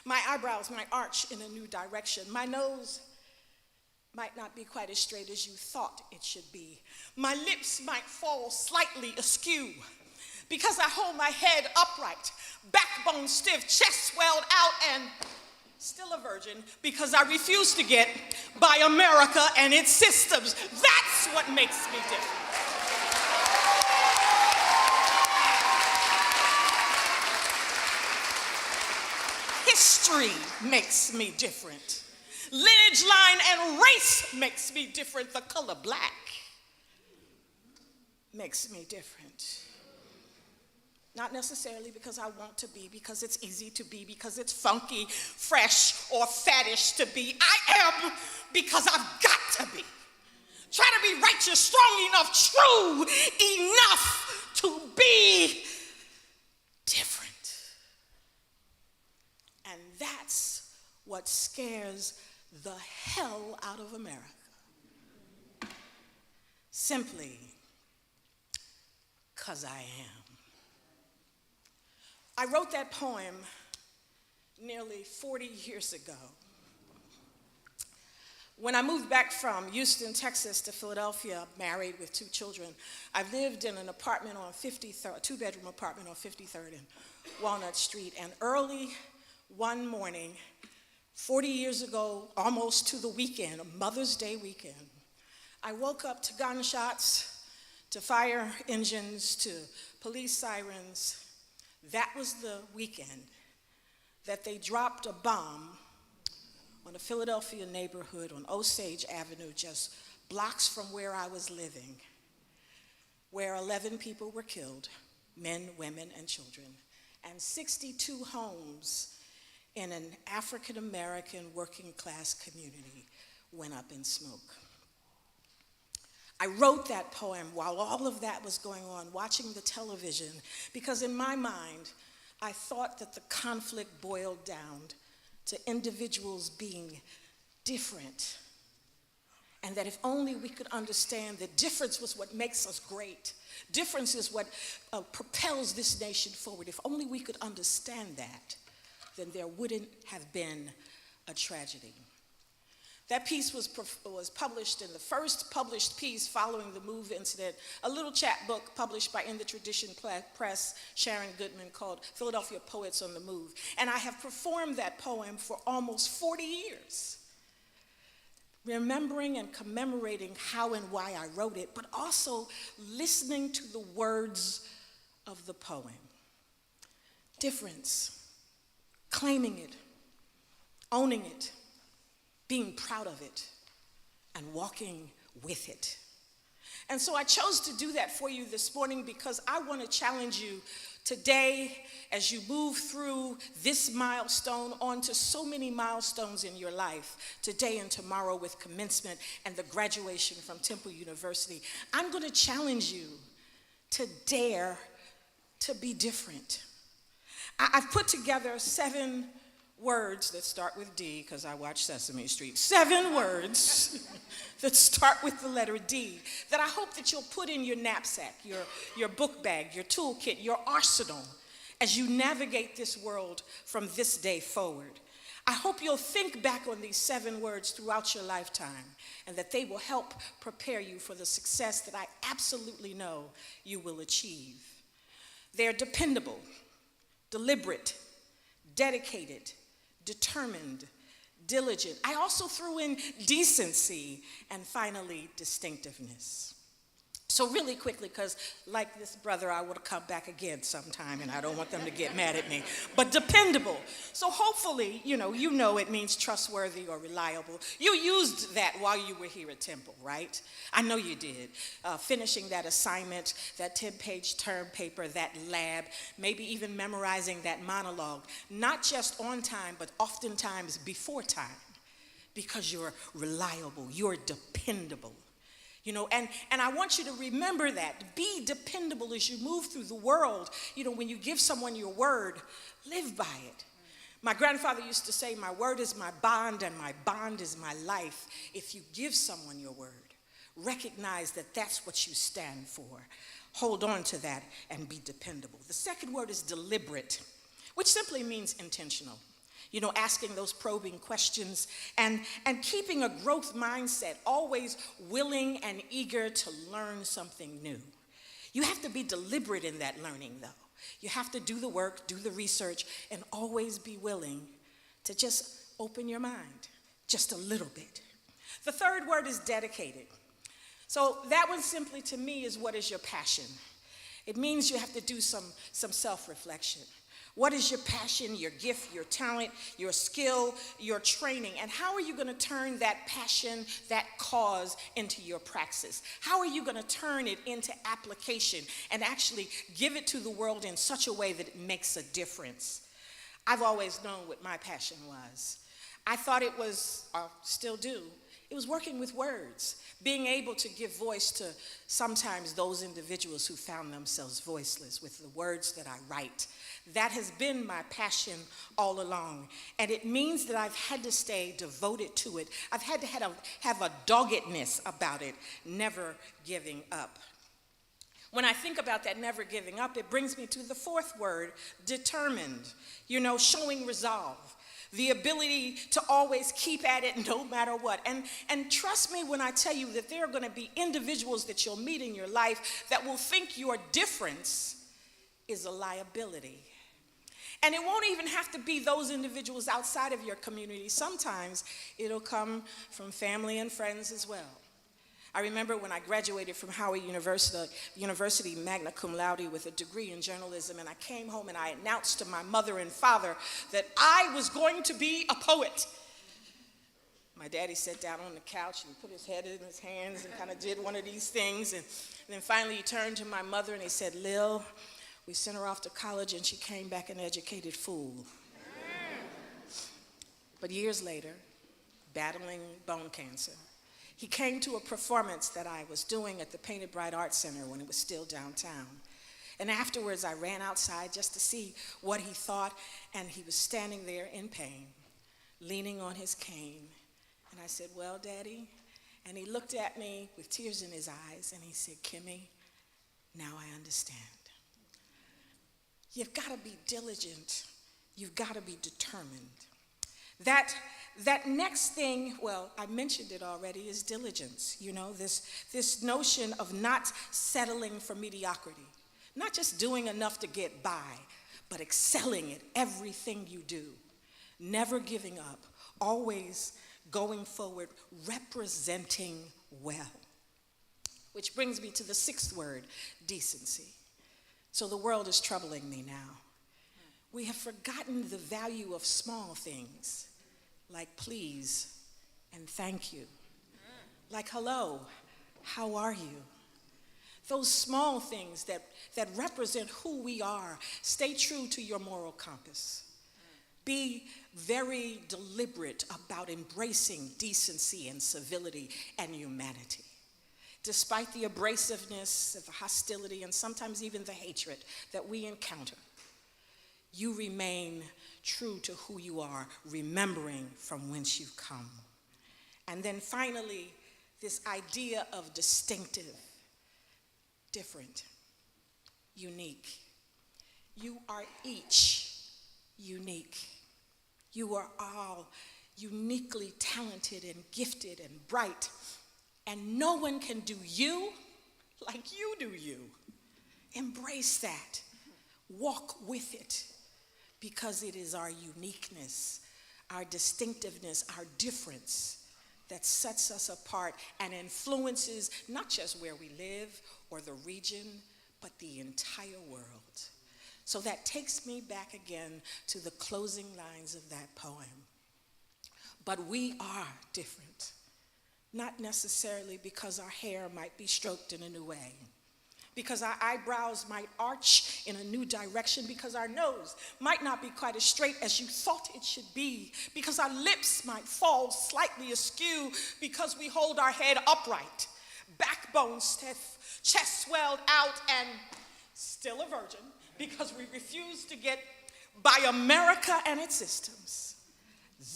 My eyebrows might arch in a new direction. My nose might not be quite as straight as you thought it should be. My lips might fall slightly askew because I hold my head upright, backbone stiff, chest swelled out, and still a virgin because I refuse to get by America and its systems. That's what makes me different. History makes me different. Lineage, line, and race makes me different. The color black makes me different. Not necessarily because I want to be, because it's easy to be, because it's funky, fresh, or faddish to be. I am because I've got to be. Try to be righteous, strong enough, true enough to be different. And that's what scares the hell out of America. Simply because I am. I wrote that poem nearly 40 years ago. When I moved back from Houston, Texas to Philadelphia, married with 2 children, I lived in an apartment on 53rd, a 2-bedroom apartment on 53rd and Walnut Street, and early one morning, 40 years ago, almost to the weekend, a Mother's Day weekend, I woke up to gunshots, to fire engines, to police sirens. That was the weekend that they dropped a bomb on a Philadelphia neighborhood on Osage Avenue, just blocks from where I was living, where 11 people were killed, men, women, and children, and 62 homes in an African-American working class community went up in smoke. I wrote that poem while all of that was going on, watching the television, because in my mind, I thought that the conflict boiled down to individuals being different, and that if only we could understand that difference was what makes us great. Difference is what propels this nation forward. If only we could understand that, then there wouldn't have been a tragedy. That piece was published in the first published piece following the MOVE incident, a little chapbook published by In the Tradition Press, Sharon Goodman, called Philadelphia Poets on the Move. And I have performed that poem for almost 40 years, remembering and commemorating how and why I wrote it, but also listening to the words of the poem. Difference. Claiming it, owning it, being proud of it, and walking with it. And so I chose to do that for you this morning because I want to challenge you Today, as you move through this milestone onto so many milestones in your life, today and tomorrow with commencement and the graduation from Temple University, I'm going to challenge you to dare to be different. I've put together 7 words that start with D, because I watch Sesame Street. 7 words that start with the letter D that I hope that you'll put in your knapsack, your book bag, your toolkit, your arsenal as you navigate this world from this day forward. I hope you'll think back on these 7 words throughout your lifetime and that they will help prepare you for the success that I absolutely know you will achieve. They're dependable, deliberate, dedicated, determined, diligent. I also threw in decency and finally distinctiveness. So really quickly, because like this brother, I would come back again sometime and I don't want them to get mad at me, but dependable. So hopefully, you know it means trustworthy or reliable. You used that while you were here at Temple, right? I know you did. Finishing that assignment, that 10-page term paper, that lab, maybe even memorizing that monologue, not just on time, but oftentimes before time, because you're reliable, you're dependable. And I want you to remember that. Be dependable as you move through the world. When you give someone your word, live by it. My grandfather used to say, my word is my bond and my bond is my life. If you give someone your word, recognize that that's what you stand for. Hold on to that and be dependable. The second word is deliberate, which simply means intentional. Asking those probing questions and keeping a growth mindset, always willing and eager to learn something new. You have to be deliberate in that learning, though. You have to do the work, do the research, and always be willing to just open your mind just a little bit. The third word is dedicated. So that one simply to me is, what is your passion? It means you have to do some self-reflection. What is your passion, your gift, your talent, your skill, your training? And how are you going to turn that passion, that cause into your praxis? How are you going to turn it into application and actually give it to the world in such a way that it makes a difference? I've always known what my passion was. I thought it was, still do, it was working with words, being able to give voice to sometimes those individuals who found themselves voiceless with the words that I write. That has been my passion all along, and it means that I've had to stay devoted to it. I've had to have a doggedness about it, never giving up. When I think about that never giving up, it brings me to the fourth word, determined, showing resolve. The ability to always keep at it no matter what. And trust me when I tell you that there are going to be individuals that you'll meet in your life that will think your difference is a liability. And it won't even have to be those individuals outside of your community. Sometimes it'll come from family and friends as well. I remember when I graduated from Howard University magna cum laude with a degree in journalism, and I came home and I announced to my mother and father that I was going to be a poet. My daddy sat down on the couch and put his head in his hands and kind of did one of these things, and then finally he turned to my mother and he said, "Lil, we sent her off to college and she came back an educated fool." But years later, battling bone cancer, he came to a performance that I was doing at the Painted Bride Art Center when it was still downtown. And afterwards, I ran outside just to see what he thought, and he was standing there in pain, leaning on his cane. And I said, "Well, Daddy?" And he looked at me with tears in his eyes, and he said, "Kimmy, now I understand. You've got to be diligent. You've got to be determined." That next thing, well, I mentioned it already, is diligence. This notion of not settling for mediocrity, not just doing enough to get by, but excelling at everything you do, never giving up, always going forward, representing well. Which brings me to the sixth word, decency. So the world is troubling me now. We have forgotten the value of small things, like please and thank you, like hello, how are you? those small things that represent who we are. Stay true to your moral compass. Be very deliberate about embracing decency and civility and humanity. Despite the abrasiveness, the hostility, and sometimes even the hatred that we encounter, you remain true to who you are, remembering from whence you've come. And then finally, this idea of distinctive, different, unique. You are each unique. You are all uniquely talented and gifted and bright, and no one can do you like you do you. Embrace that. Walk with it, because it is our uniqueness, our distinctiveness, our difference that sets us apart and influences not just where we live or the region, but the entire world. So that takes me back again to the closing lines of that poem. But we are different, not necessarily because our hair might be stroked in a new way, because our eyebrows might arch in a new direction, because our nose might not be quite as straight as you thought it should be, because our lips might fall slightly askew, because we hold our head upright, backbone stiff, chest swelled out, and still a virgin, because we refuse to get by America and its systems.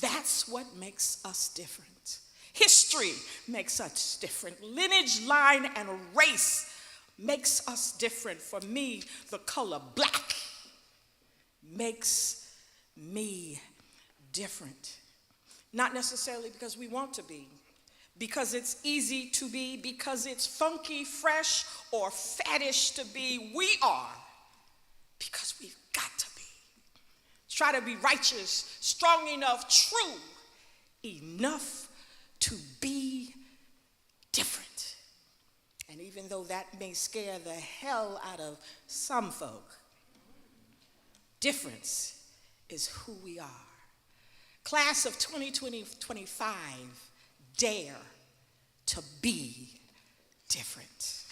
That's what makes us different. History makes us different. Lineage, line, and race makes us different. For me, the color black makes me different. Not necessarily because we want to be, because it's easy to be, because it's funky, fresh, or faddish to be. We are because we've got to be. Try to be righteous, strong enough, true enough to be different. And even though that may scare the hell out of some folk, difference is who we are. Class of 2020-25, dare to be different.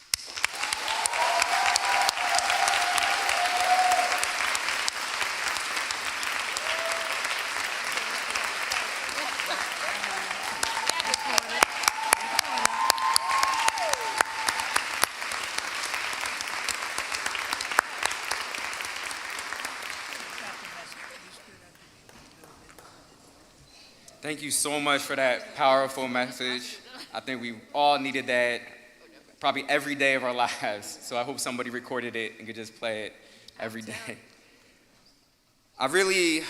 Thank you so much for that powerful message. I think we all needed that probably every day of our lives. So I hope somebody recorded it and could just play it every day. I really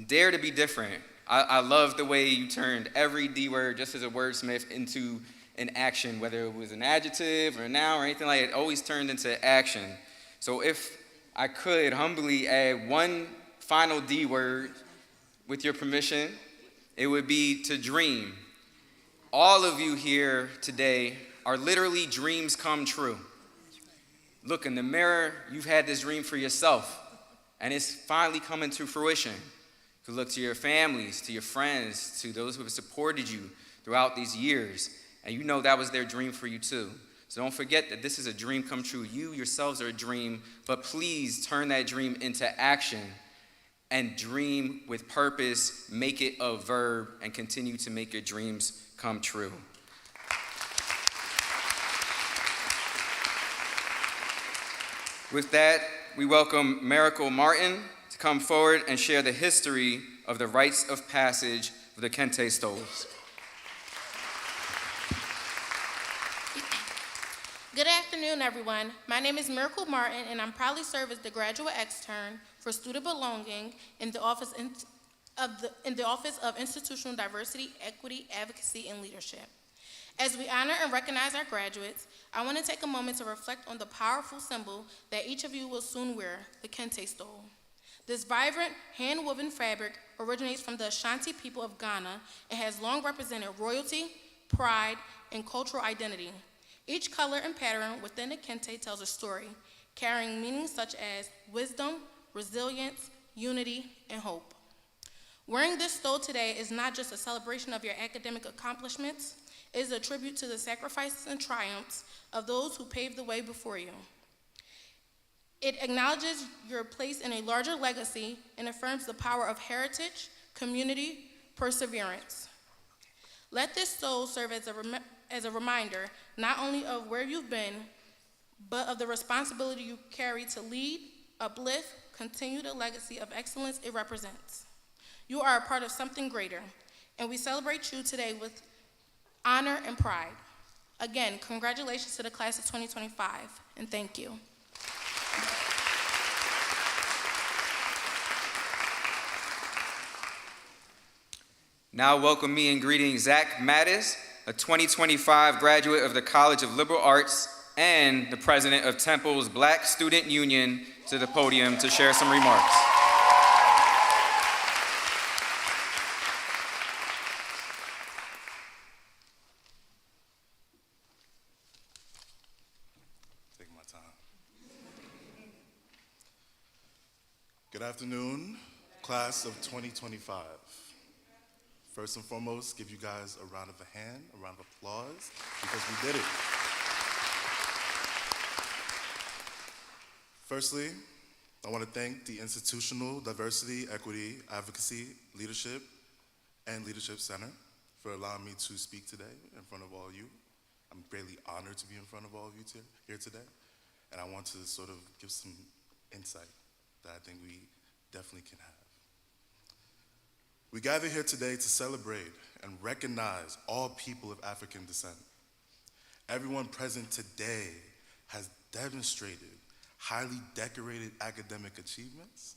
dare to be different. I love the way you turned every D word just as a wordsmith into an action, whether it was an adjective or a noun or anything like it, always turned into action. So if I could humbly add one final D word, with your permission, it would be to dream. All of you here today are literally dreams come true. Look in the mirror, you've had this dream for yourself, and it's finally coming to fruition. You can look to your families, to your friends, to those who have supported you throughout these years, and you know that was their dream for you too. So don't forget that this is a dream come true. You yourselves are a dream, but please turn that dream into action and dream with purpose, make it a verb, and continue to make your dreams come true. With that, we welcome Miracle Martin to come forward and share the history of the rites of passage of the Kente Stoles. Good afternoon, everyone. My name is Miracle Martin, and I'm proudly serve as the graduate extern for student belonging in the Office of Institutional Diversity, Equity, Advocacy, and Leadership. As we honor and recognize our graduates, I want to take a moment to reflect on the powerful symbol that each of you will soon wear, the Kente Stole. This vibrant, hand-woven fabric originates from the Ashanti people of Ghana and has long represented royalty, pride, and cultural identity. Each color and pattern within the Kente tells a story, carrying meanings such as wisdom, resilience, unity, and hope. Wearing this stole today is not just a celebration of your academic accomplishments, It is a tribute to the sacrifices and triumphs of those who paved the way before you. It acknowledges your place in a larger legacy and affirms the power of heritage, community, perseverance. Let this soul serve as a reminder not only of where you've been, but of the responsibility you carry to lead, uplift, continue the legacy of excellence it represents. You are a part of something greater, and we celebrate you today with honor and pride. Again, congratulations to the class of 2025, and thank you. Now welcome me in greeting Zach Mattis, a 2025 graduate of the College of Liberal Arts and the president of Temple's Black Student Union, to the podium to share some remarks. Take my time. Good afternoon, class of 2025. First and foremost, give you guys a round of applause, because we did it. Firstly, I want to thank the Institutional Diversity, Equity, Advocacy, Leadership, and Leadership Center for allowing me to speak today in front of all of you. I'm greatly honored to be in front of all of you here today, and I want to sort of give some insight that I think we definitely can have. We gather here today to celebrate and recognize all people of African descent. Everyone present today has demonstrated highly decorated academic achievements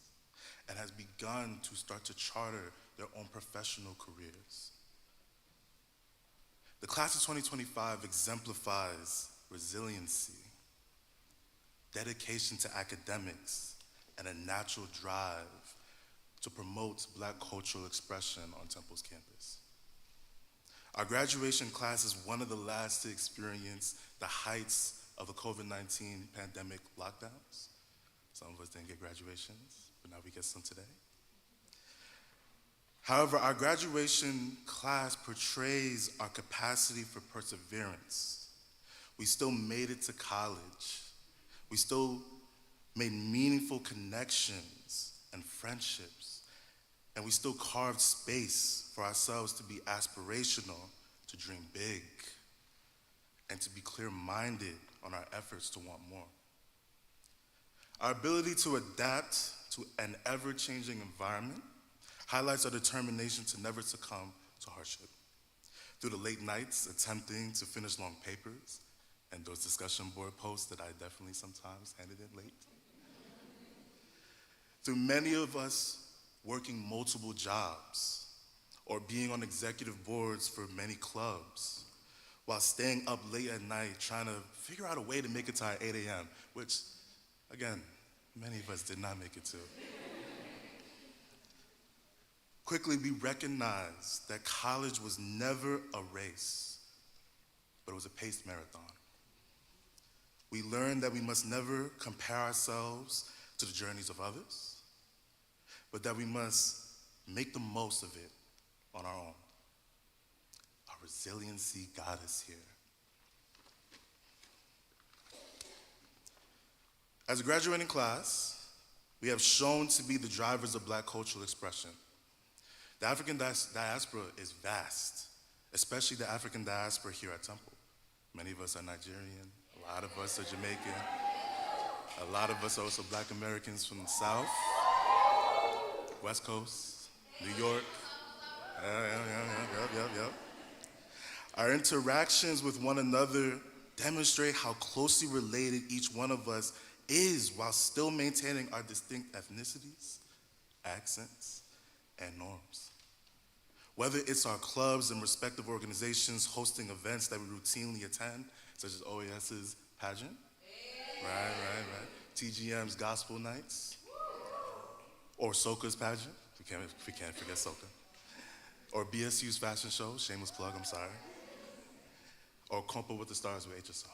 and has begun to start to charter their own professional careers. The class of 2025 exemplifies resiliency, dedication to academics, and a natural drive to promote Black cultural expression on Temple's campus. Our graduation class is one of the last to experience the heights of the COVID-19 pandemic lockdowns. Some of us didn't get graduations, but now we get some today. However, our graduation class portrays our capacity for perseverance. We still made it to college. We still made meaningful connections and friendships, and we still carved space for ourselves to be aspirational, to dream big, and to be clear-minded on our efforts to want more. Our ability to adapt to an ever-changing environment highlights our determination to never succumb to hardship. Through the late nights attempting to finish long papers and those discussion board posts that I definitely sometimes handed in late. Through many of us working multiple jobs or being on executive boards for many clubs, while staying up late at night trying to figure out a way to make it to our 8 a.m., which, again, many of us did not make it to. Quickly, we recognized that college was never a race, but it was a paced marathon. We learned that we must never compare ourselves to the journeys of others, but that we must make the most of it on our own. Our resiliency got us here. As a graduating class, we have shown to be the drivers of Black cultural expression. The African diaspora is vast, especially the African diaspora here at Temple. Many of us are Nigerian, a lot of us are Jamaican, a lot of us are also Black Americans from the South, West Coast, New York. Yep. Our interactions with one another demonstrate how closely related each one of us is while still maintaining our distinct ethnicities, accents, and norms. Whether it's our clubs and respective organizations hosting events that we routinely attend, such as OAS's pageant, right. TGM's gospel nights, or Soca's pageant, we can't forget Soca, or BSU's fashion show, shameless plug, I'm sorry, or Compo with the Stars with HSO.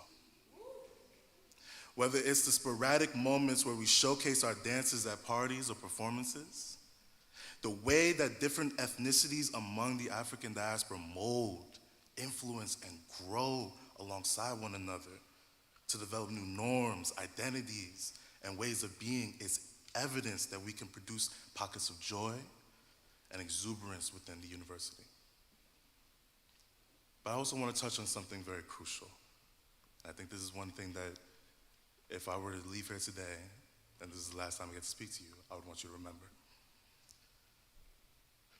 Whether it's the sporadic moments where we showcase our dances at parties or performances, the way that different ethnicities among the African diaspora mold, influence and grow alongside one another, to develop new norms, identities, and ways of being is evidence that we can produce pockets of joy and exuberance within the university. But I also want to touch on something very crucial. I think this is one thing that if I were to leave here today, and this is the last time I get to speak to you, I would want you to remember.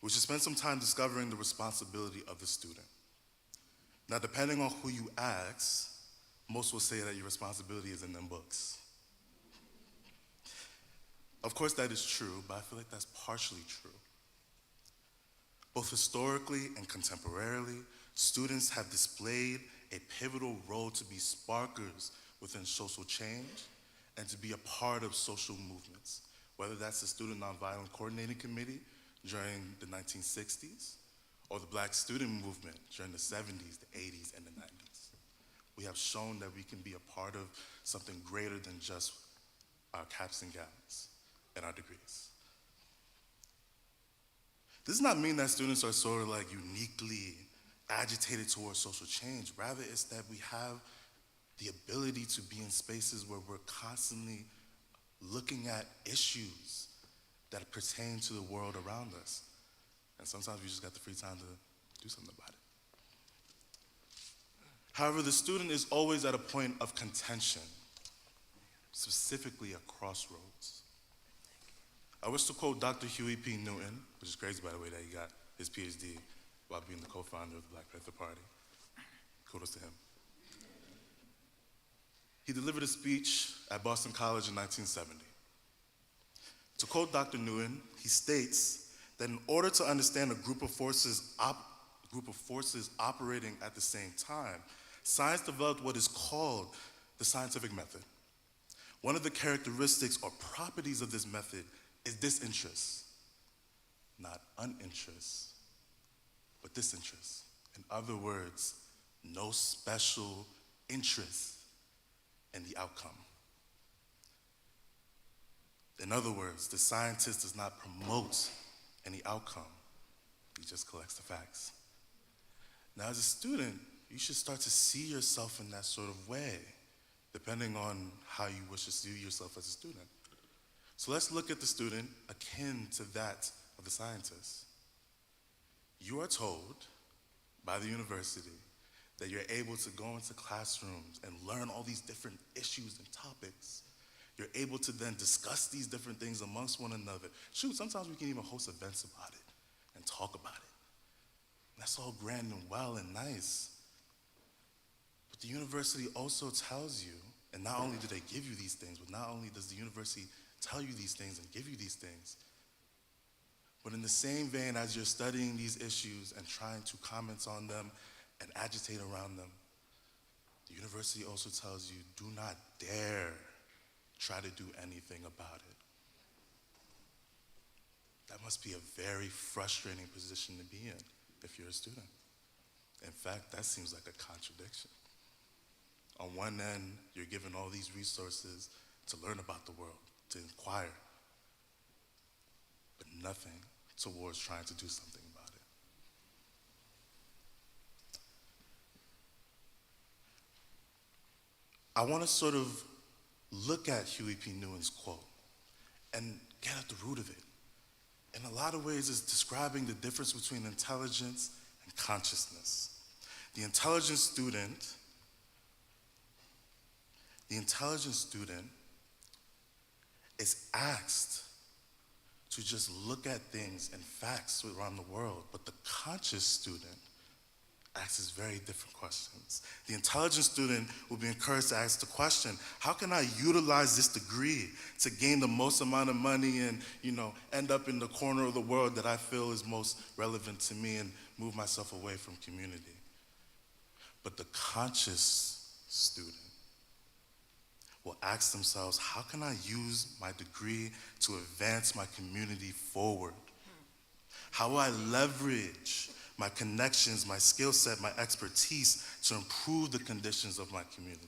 We should spend some time discovering the responsibility of the student. Now, depending on who you ask, most will say that your responsibility is in them books. Of course, that is true, but I feel like that's partially true. Both historically and contemporarily, students have displayed a pivotal role to be sparkers within social change and to be a part of social movements, whether that's the Student Nonviolent Coordinating Committee during the 1960s or the Black student movement during the 70s, the 80s, and the 90s. We have shown that we can be a part of something greater than just our caps and gowns and our degrees. This does not mean that students are sort of like uniquely agitated towards social change. Rather, it's that we have the ability to be in spaces where we're constantly looking at issues that pertain to the world around us. And sometimes we just got the free time to do something about it. However, the student is always at a point of contention, specifically a crossroads. I wish to quote Dr. Huey P. Newton, which is crazy, by the way, that he got his PhD while being the co-founder of the Black Panther Party. Kudos to him. He delivered a speech at Boston College in 1970. To quote Dr. Newton, he states that in order to understand a group of forces operating at the same time, science developed what is called the scientific method. One of the characteristics or properties of this method is disinterest, not uninterest, but disinterest. In other words, no special interest in the outcome. In other words, the scientist does not promote any outcome. He just collects the facts. Now, as a student, you should start to see yourself in that sort of way, depending on how you wish to see yourself as a student. So let's look at the student akin to that of the scientist. You are told by the university that you're able to go into classrooms and learn all these different issues and topics. You're able to then discuss these different things amongst one another. Shoot, sometimes we can even host events about it and talk about it. That's all grand and well and nice. But the university also tells you, and not only do they give you these things, but not only does the university tell you these things and give you these things, but in the same vein as you're studying these issues and trying to comment on them and agitate around them, the university also tells you, do not dare try to do anything about it. That must be a very frustrating position to be in if you're a student. In fact, that seems like a contradiction. On one end, you're given all these resources to learn about the world, to inquire, but nothing towards trying to do something about it. I want to sort of look at Huey P. Newton's quote and get at the root of it. In a lot of ways, it's describing the difference between intelligence and consciousness. The intelligent student is asked to just look at things and facts around the world, but the conscious student asks very different questions. The intelligent student will be encouraged to ask the question, how can I utilize this degree to gain the most amount of money and, end up in the corner of the world that I feel is most relevant to me and move myself away from community? But the conscious student will ask themselves, how can I use my degree to advance my community forward? How will I leverage my connections, my skill set, my expertise to improve the conditions of my community?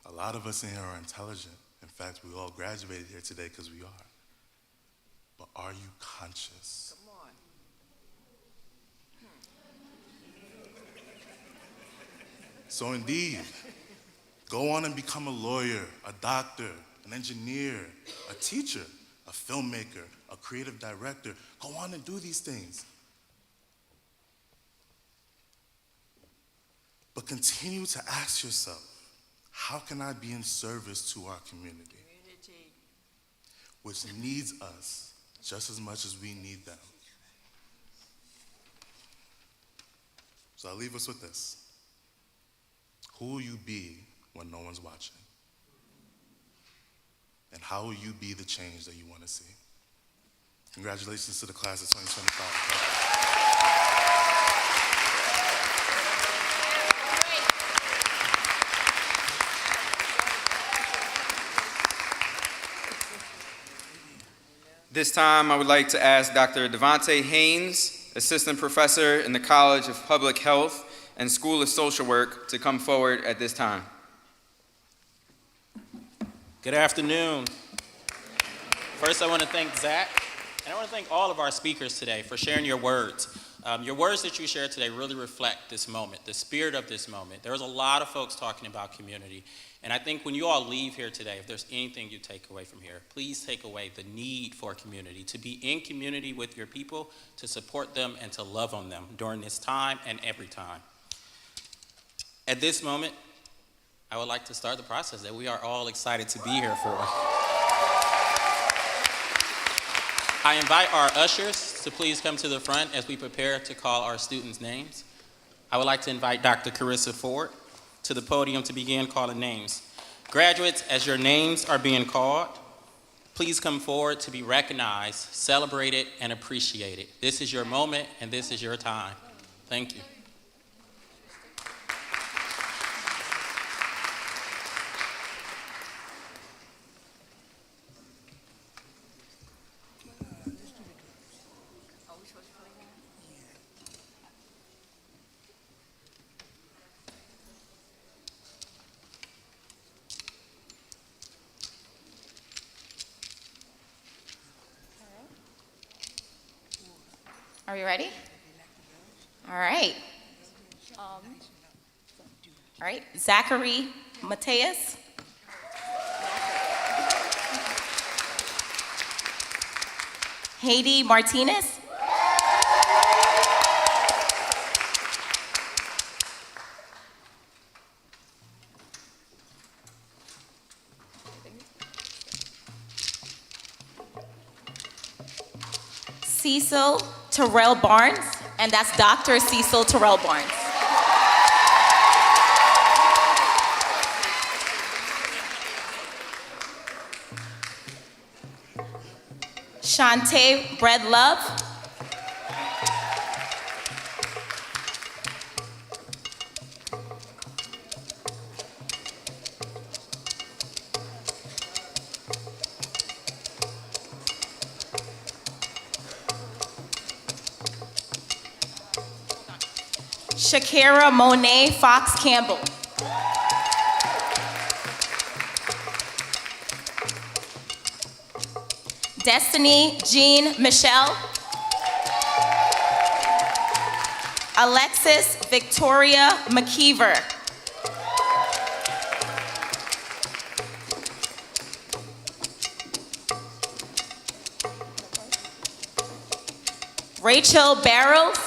A lot of us in here are intelligent. In fact, we all graduated here today because we are. But are you conscious? Come on. So indeed, go on and become a lawyer, a doctor, an engineer, a teacher, a filmmaker, a creative director. Go on and do these things. But continue to ask yourself, how can I be in service to our community? Which needs us just as much as we need them. So I'll leave us with this. Who will you be when no one's watching? And how will you be the change that you want to see? Congratulations to the class of 2025. This time, I would like to ask Dr. Devontae Haynes, Assistant Professor in the College of Public Health and School of Social Work, to come forward at this time. Good afternoon. First, I want to thank Zach, and I want to thank all of our speakers today for sharing your words. Your words that you shared today really reflect this moment, the spirit of this moment. There was a lot of folks talking about community, and I think when you all leave here today, if there's anything you take away from here, please take away the need for community, to be in community with your people, to support them, and to love on them during this time and every time. At this moment, I would like to start the process that we are all excited to be here for. I invite our ushers to please come to the front as we prepare to call our students' names. I would like to invite Dr. Carissa Ford to the podium to begin calling names. Graduates, as your names are being called, please come forward to be recognized, celebrated, and appreciated. This is your moment and this is your time. Thank you. Are you ready? All right. All right, Zachary Mateus. Haiti Martinez. Cecil Terrell Barnes, and that's Dr. Cecil Terrell Barnes. Shantae Breadlove. Shakira Monet Fox Campbell. Destiny Jean Michelle. Alexis Victoria McKeever. Rachel Barrows.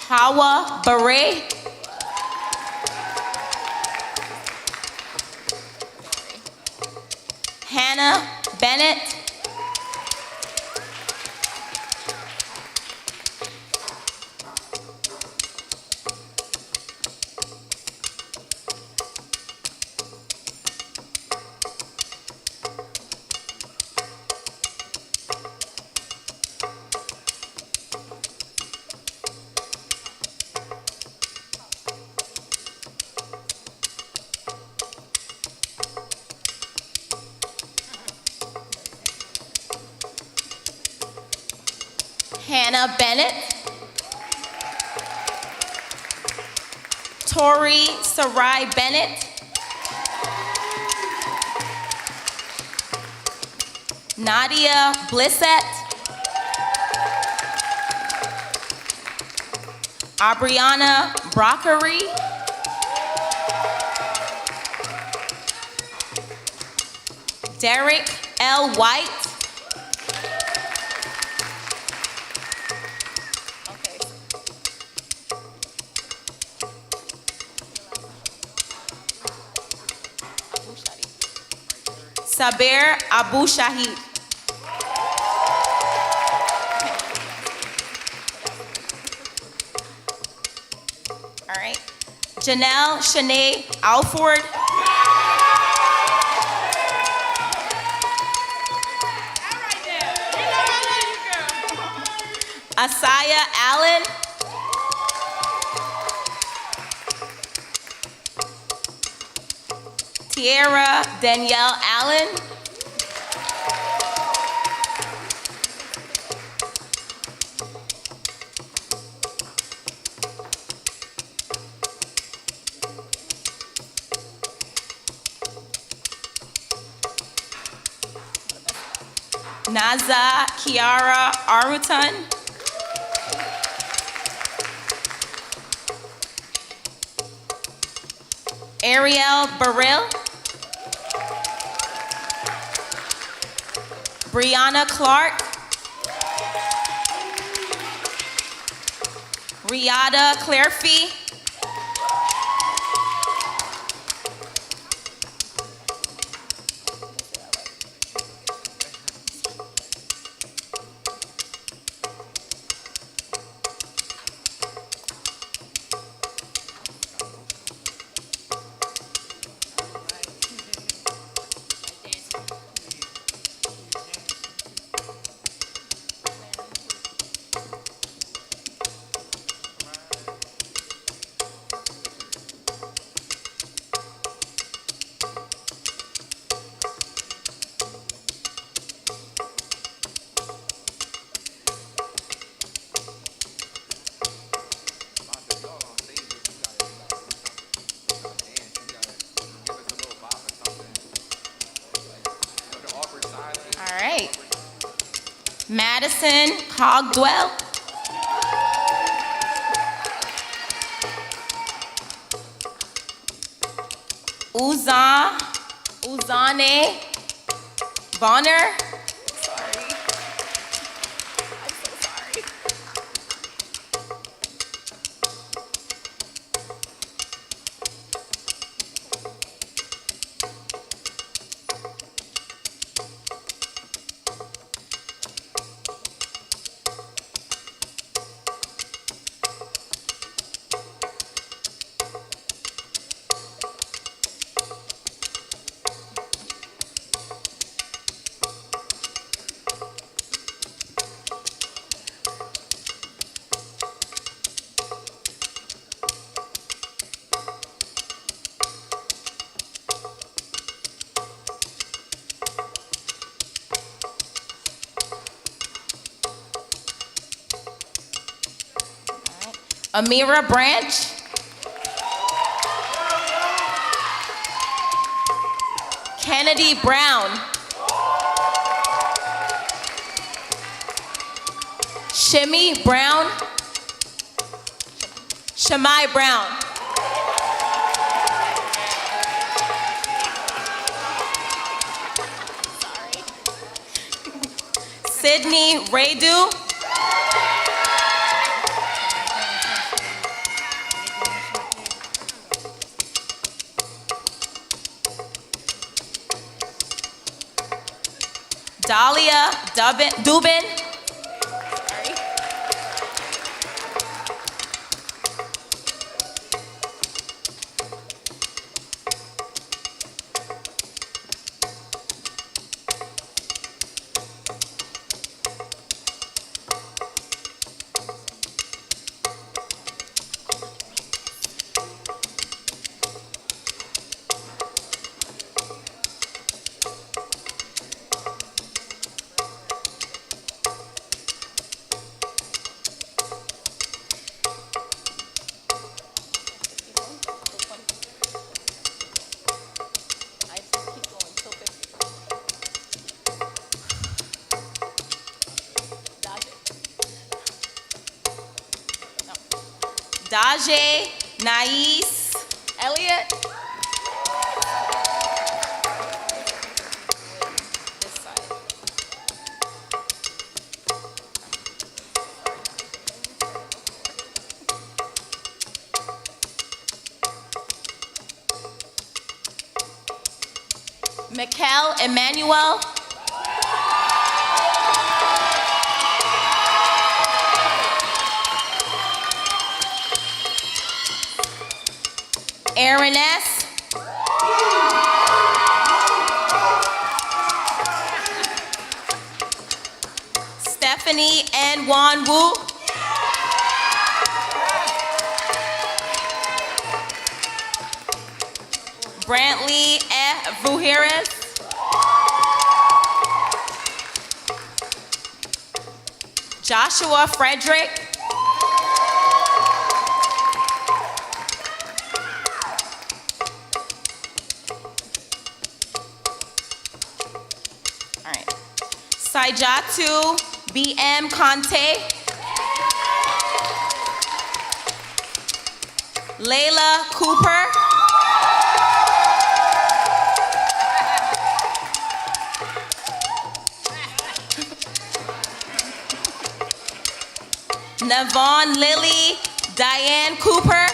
Hawa Beret. Hannah Bennett. Hannah Bennett. Tori Sarai Bennett. Nadia Blissett. Abriana Brockery. Derek L. White. Saber Abu Shahid. All right. Janelle Shanae Alford. Asaya Allen. Tierra Danielle Allen. Naza Kiara Arutan. Ariel Burrell. Brianna Clark. Riada Clairfee. All right. Madison Cogdwell. Uzane Bonner. Sorry. I'm so sorry. Amira Branch. Kennedy Brown. Shimmy Brown. Shamai Brown. Sydney Radu. Dahlia Dubin. Daje, Nais, Elliot. This side. Mikel Emmanuel. Aaron S. Stephanie N. Wan Wu. Brantley F. Vujeres. Joshua Frederick. All right. Saijatu B.M. Conte. Layla Cooper. Navon Lily Diane Cooper.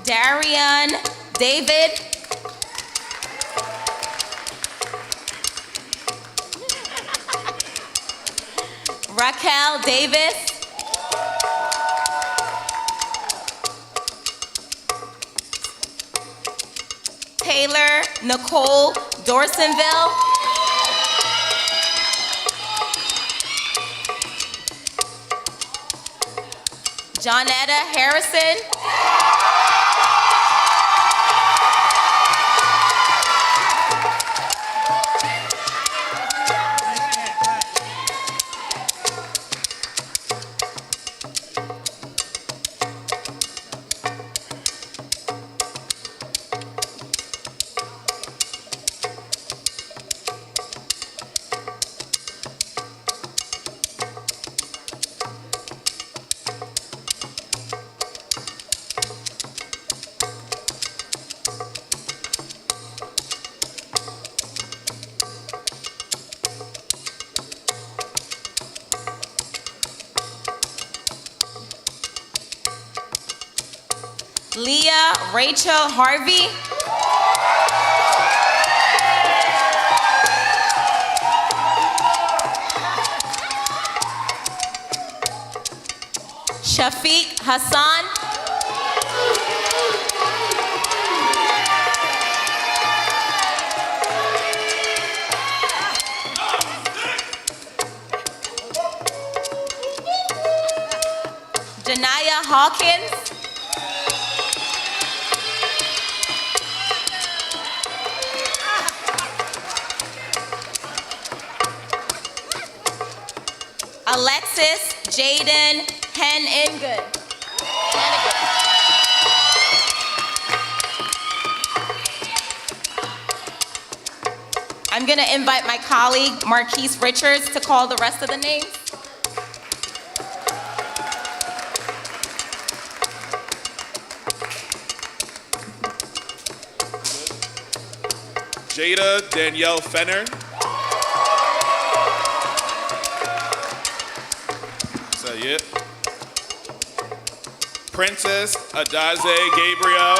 Darian David. Raquel Davis. Taylor Nicole Dorsonville. Johnetta Harrison. Leah Rachel Harvey. Shafiq Hassan. Janaya Hawkins. Alexis Jaden Hennigan. I'm going to invite my colleague, Marquise Richards, to call the rest of the names. Jada Danielle Fenner. Is that it? Princess Adaze Gabriel.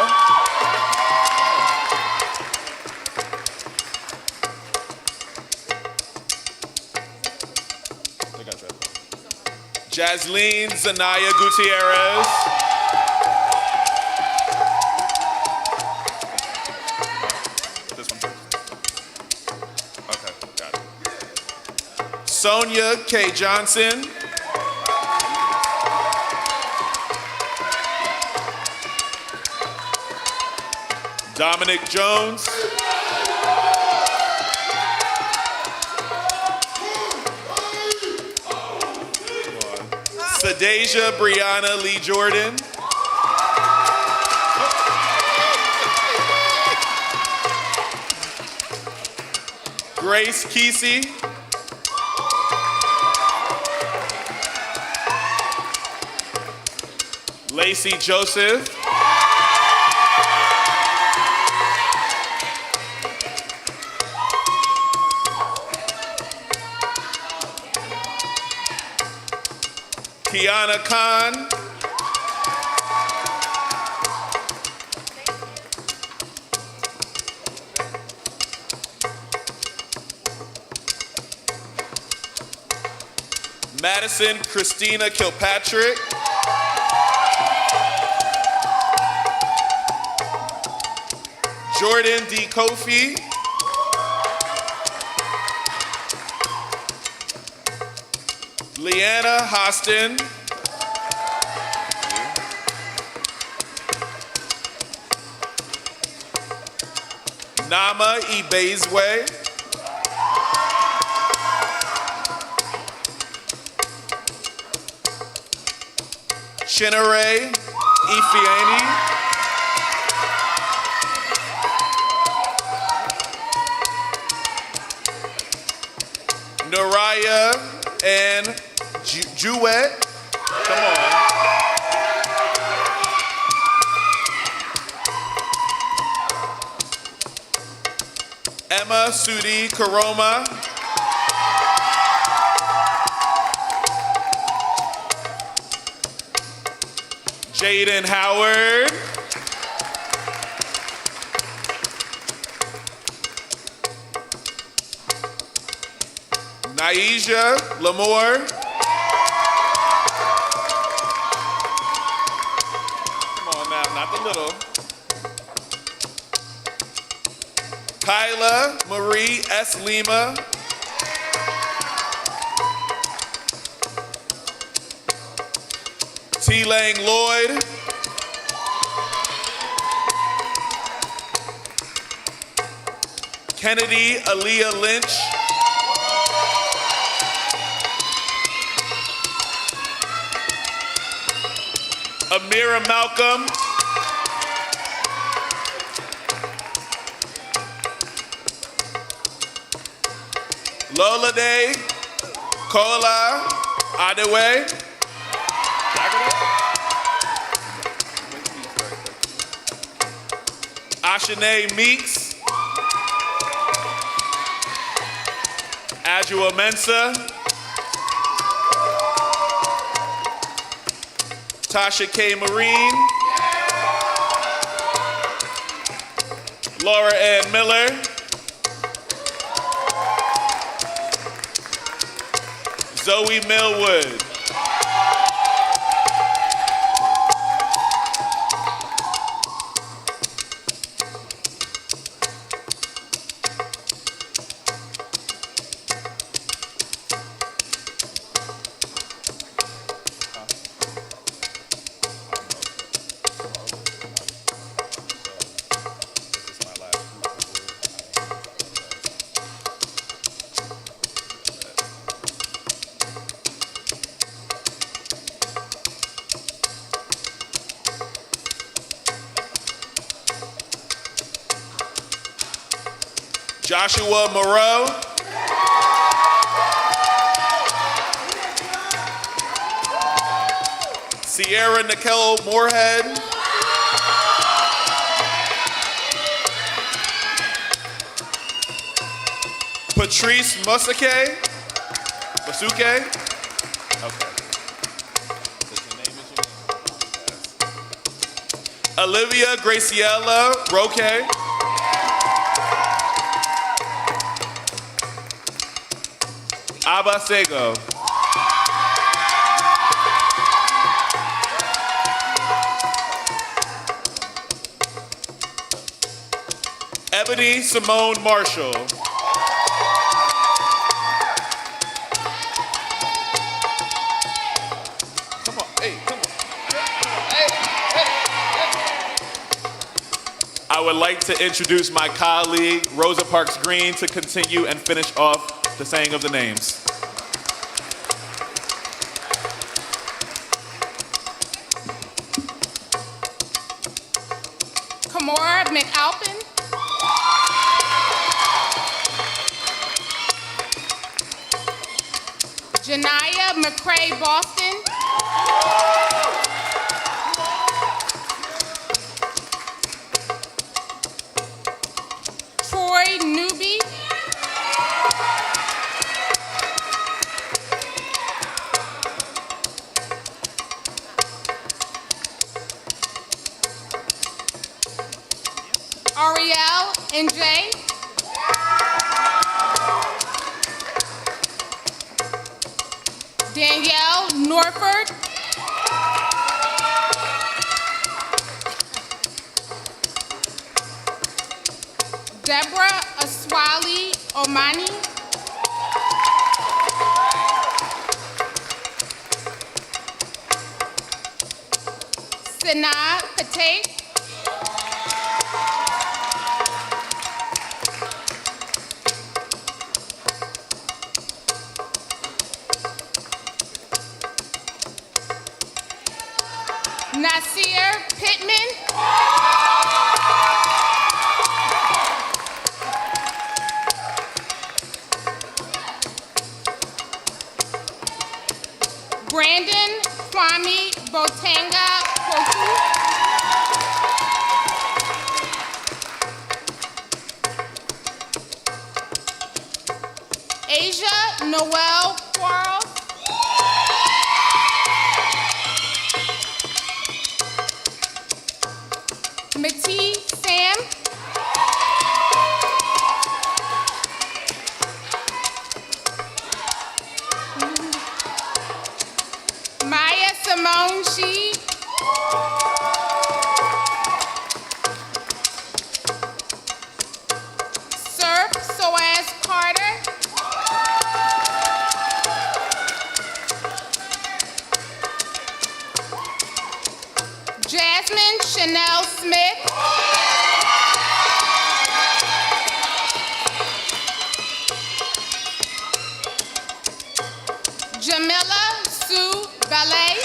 Jasleen Zanaya Gutierrez. This one. Okay, got it. Sonia K. Johnson. Dominic Jones. Sadasia Brianna Lee Jordan. Grace Kesey. Lacey Joseph. Kiana Khan. Madison Christina Kilpatrick. Jordan D. Kofi. Leanna Hostin. Nama Ibezwe. Chinere Ifiani. Noraya and Jewett. Come on. Emma Sudi Karoma. Jaden Howard. Naija Lamore. Come on now, not the little. Kyla Marie S. Lima. T. Lang Lloyd. Kennedy Aaliyah Lynch. Amira Malcolm. Lola Day. Kola Adewe. Ashanae Meeks. Adjua Mensa. Tasha K. Marine. Laura Ann Miller. Zoe Millwood. Joshua Moreau. Sierra Nicole Moorhead. Patrice Masuke. Okay. Olivia Graciela Roque. Abasego. Ebony Simone Marshall. I would like to introduce my colleague, Rosa Parks Green, to continue and finish off the saying of the names. Kamora McAlpin. Janaya McCray Boston. Troy Newby. Ariel NJ. Danielle Norford. Deborah Aswali Omani. Sanaa Patek. Nasir Pittman. Brandon Kwame Botanga Koku. Asia Noel Quarles. Matee Sam. Maya Simone Shee. Surf Soaz Carter. Jasmine Chanel Smith. Jamila Sue Ballet.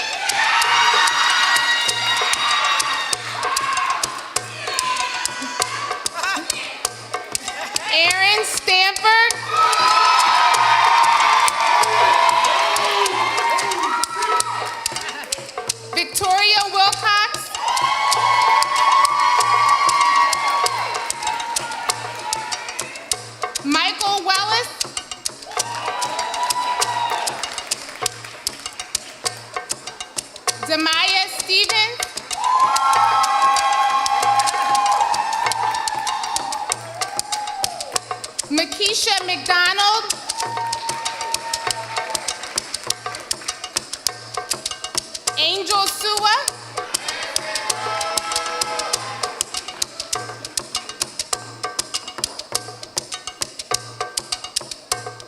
Aaron Stanford. Victoria Wilcox. Michael Wellis. Demaya Stevens. Makisha McDonald. Angel Sua.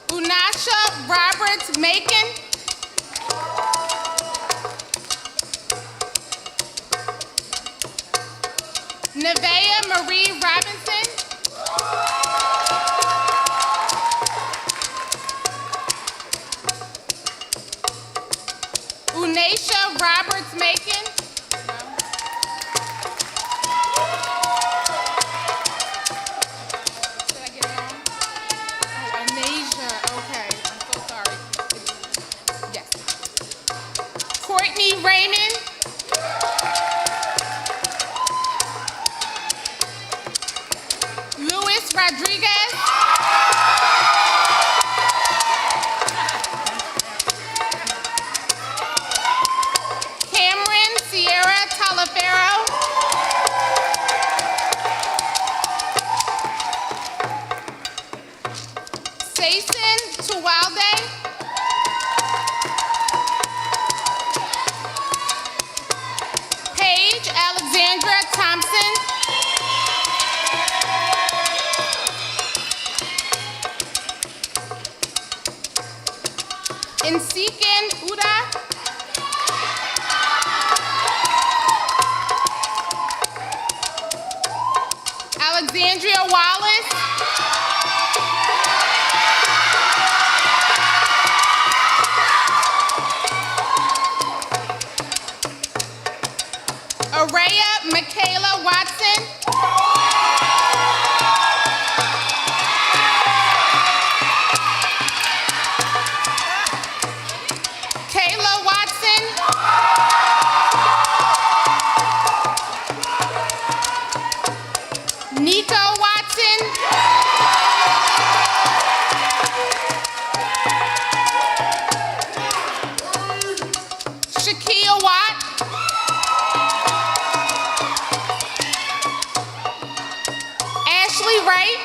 Unasha Roberts Macon. Nevaeh Marie Robinson. Unasha Roberts Macon. Did I get it wrong? Oh, Anasia. Okay, I'm so sorry. Yes. Courtney Raymond. Luis Rodriguez. Cameron Sierra Talaferro. Sason Tuwalde. Paige Alexandra Thompson. Alexandria Wallace. Araya Michaela Watson. Kayla Watson. Nico Watson. Shakia Watt. Ashley Wright.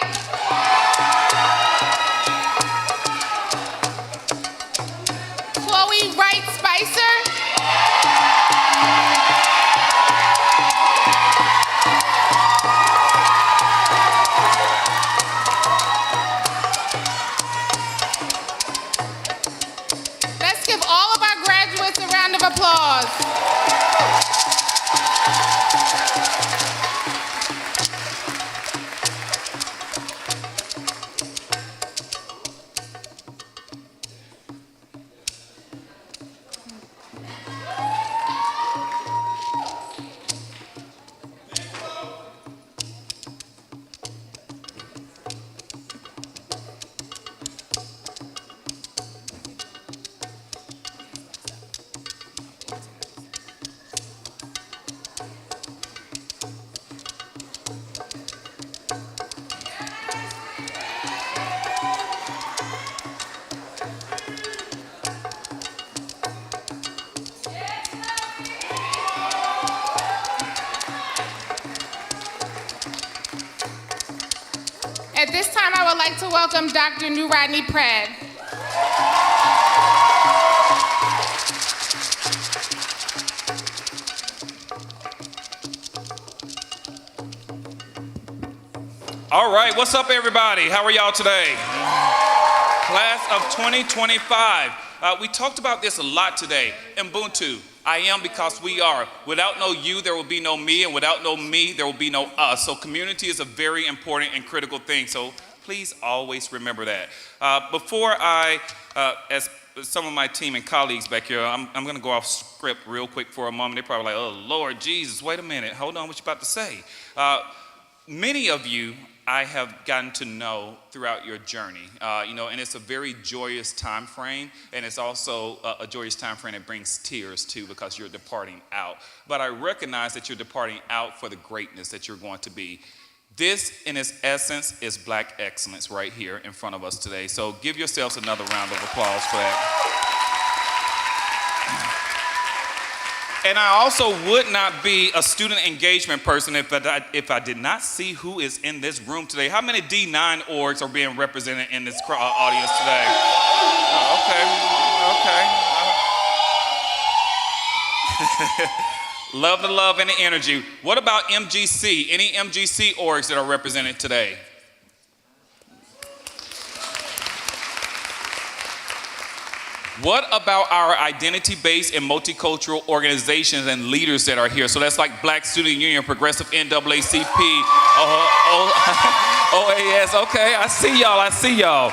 Chloe Wright Spicer. Let's give all of our graduates a round of applause. At this time, I would like to welcome Dr. New Rodney Pratt. All right, what's up, everybody? How are y'all today? Class of 2025. We talked about this a lot today. Ubuntu. I am because we are. Without no you, there will be no me, and without no me, there will be no us. So community is a very important and critical thing. So please always remember that. Before I, as some of my team and colleagues back here, I'm going to go off script real quick for a moment. They're probably like, oh, Lord Jesus, wait a minute. Hold on, what you about to say? Many of you I have gotten to know throughout your journey, and it's a very joyous time frame, and it's also a joyous time frame that brings tears too, because you're departing out. But I recognize that you're departing out for the greatness that you're going to be. This, in its essence, is Black excellence right here in front of us today. So give yourselves another round of applause for that. And I also would not be a student engagement person if I did not see who is in this room today. How many D9 orgs are being represented in this audience today? Okay. Love the love and the energy. What about MGC? Any MGC orgs that are represented today? What about our identity-based and multicultural organizations and leaders that are here? So that's like Black Student Union, Progressive NAACP, OAS. Okay, I see y'all.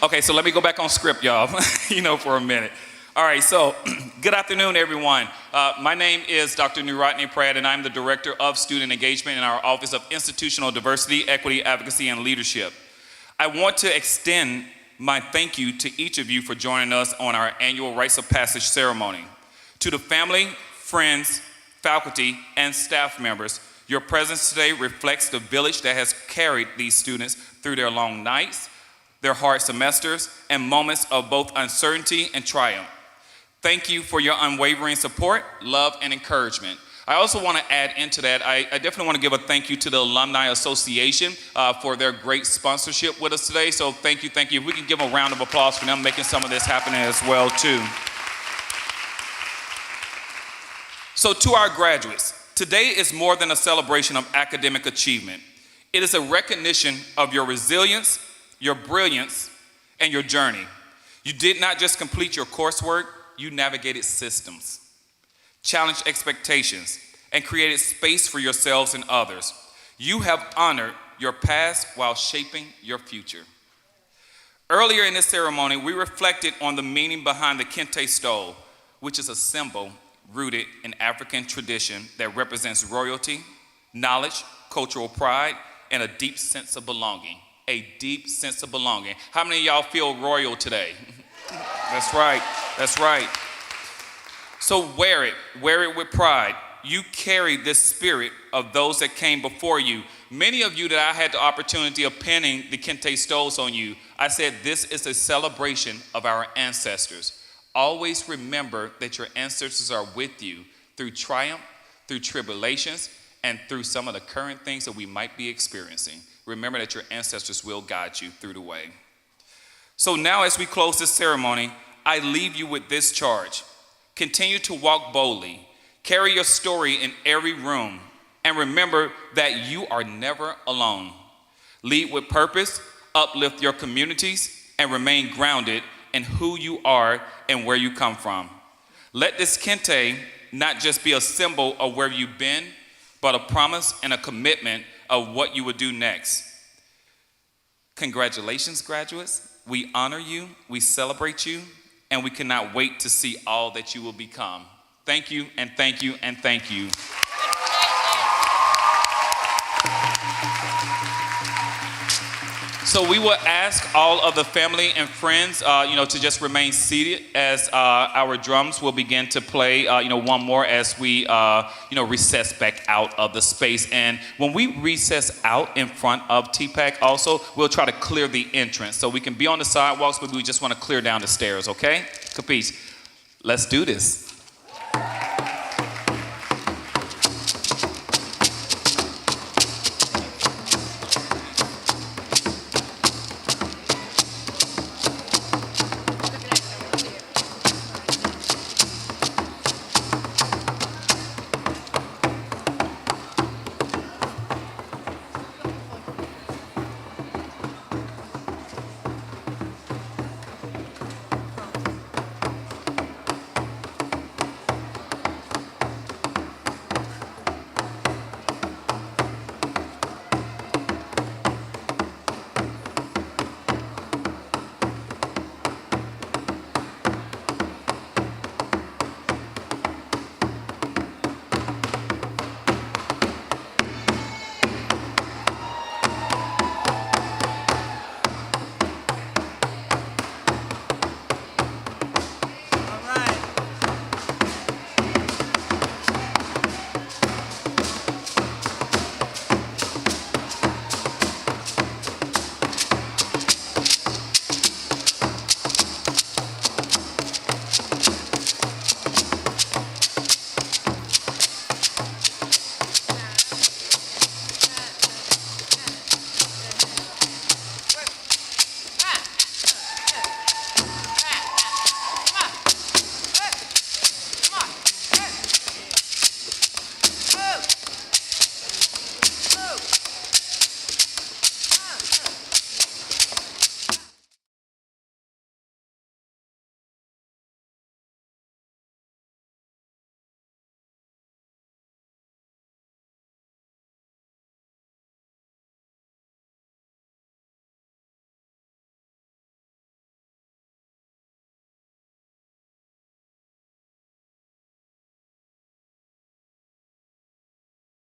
Okay, so let me go back on script, y'all, for a minute. All right, so good afternoon, everyone. My name is Dr. New Rodney Pratt, and I'm the Director of Student Engagement in our Office of Institutional Diversity, Equity, Advocacy, and Leadership. I want to extend my thank you to each of you for joining us on our annual Rites of Passage ceremony. To the family, friends, faculty, and staff members, your presence today reflects the village that has carried these students through their long nights, their hard semesters, and moments of both uncertainty and triumph. Thank you for your unwavering support, love, and encouragement. I also want to add into that, I definitely want to give a thank you to the Alumni Association for their great sponsorship with us today. So thank you. If we can give a round of applause for them making some of this happen as well too. So to our graduates, today is more than a celebration of academic achievement. It is a recognition of your resilience, your brilliance, and your journey. You did not just complete your coursework, you navigated systems, challenged expectations, and created space for yourselves and others. You have honored your past while shaping your future. Earlier in this ceremony, we reflected on the meaning behind the kente stole, which is a symbol rooted in African tradition that represents royalty, knowledge, cultural pride, and a deep sense of belonging. A deep sense of belonging. How many of y'all feel royal today? That's right, that's right. So wear it with pride. You carry this spirit of those that came before you. Many of you that I had the opportunity of pinning the kente stoles on you, I said this is a celebration of our ancestors. Always remember that your ancestors are with you through triumph, through tribulations, and through some of the current things that we might be experiencing. Remember that your ancestors will guide you through the way. So now as we close this ceremony, I leave you with this charge. Continue to walk boldly. Carry your story in every room. And remember that you are never alone. Lead with purpose, uplift your communities, and remain grounded in who you are and where you come from. Let this kente not just be a symbol of where you've been, but a promise and a commitment of what you would do next. Congratulations, graduates. We honor you, we celebrate you, and we cannot wait to see all that you will become. Thank you, and thank you, and thank you. So we will ask all of the family and friends, to just remain seated as our drums will begin to play, one more as we, recess back out of the space. And when we recess out in front of TPAC also, we'll try to clear the entrance. So we can be on the sidewalks, but we just want to clear down the stairs, okay? Capiche? Let's do this.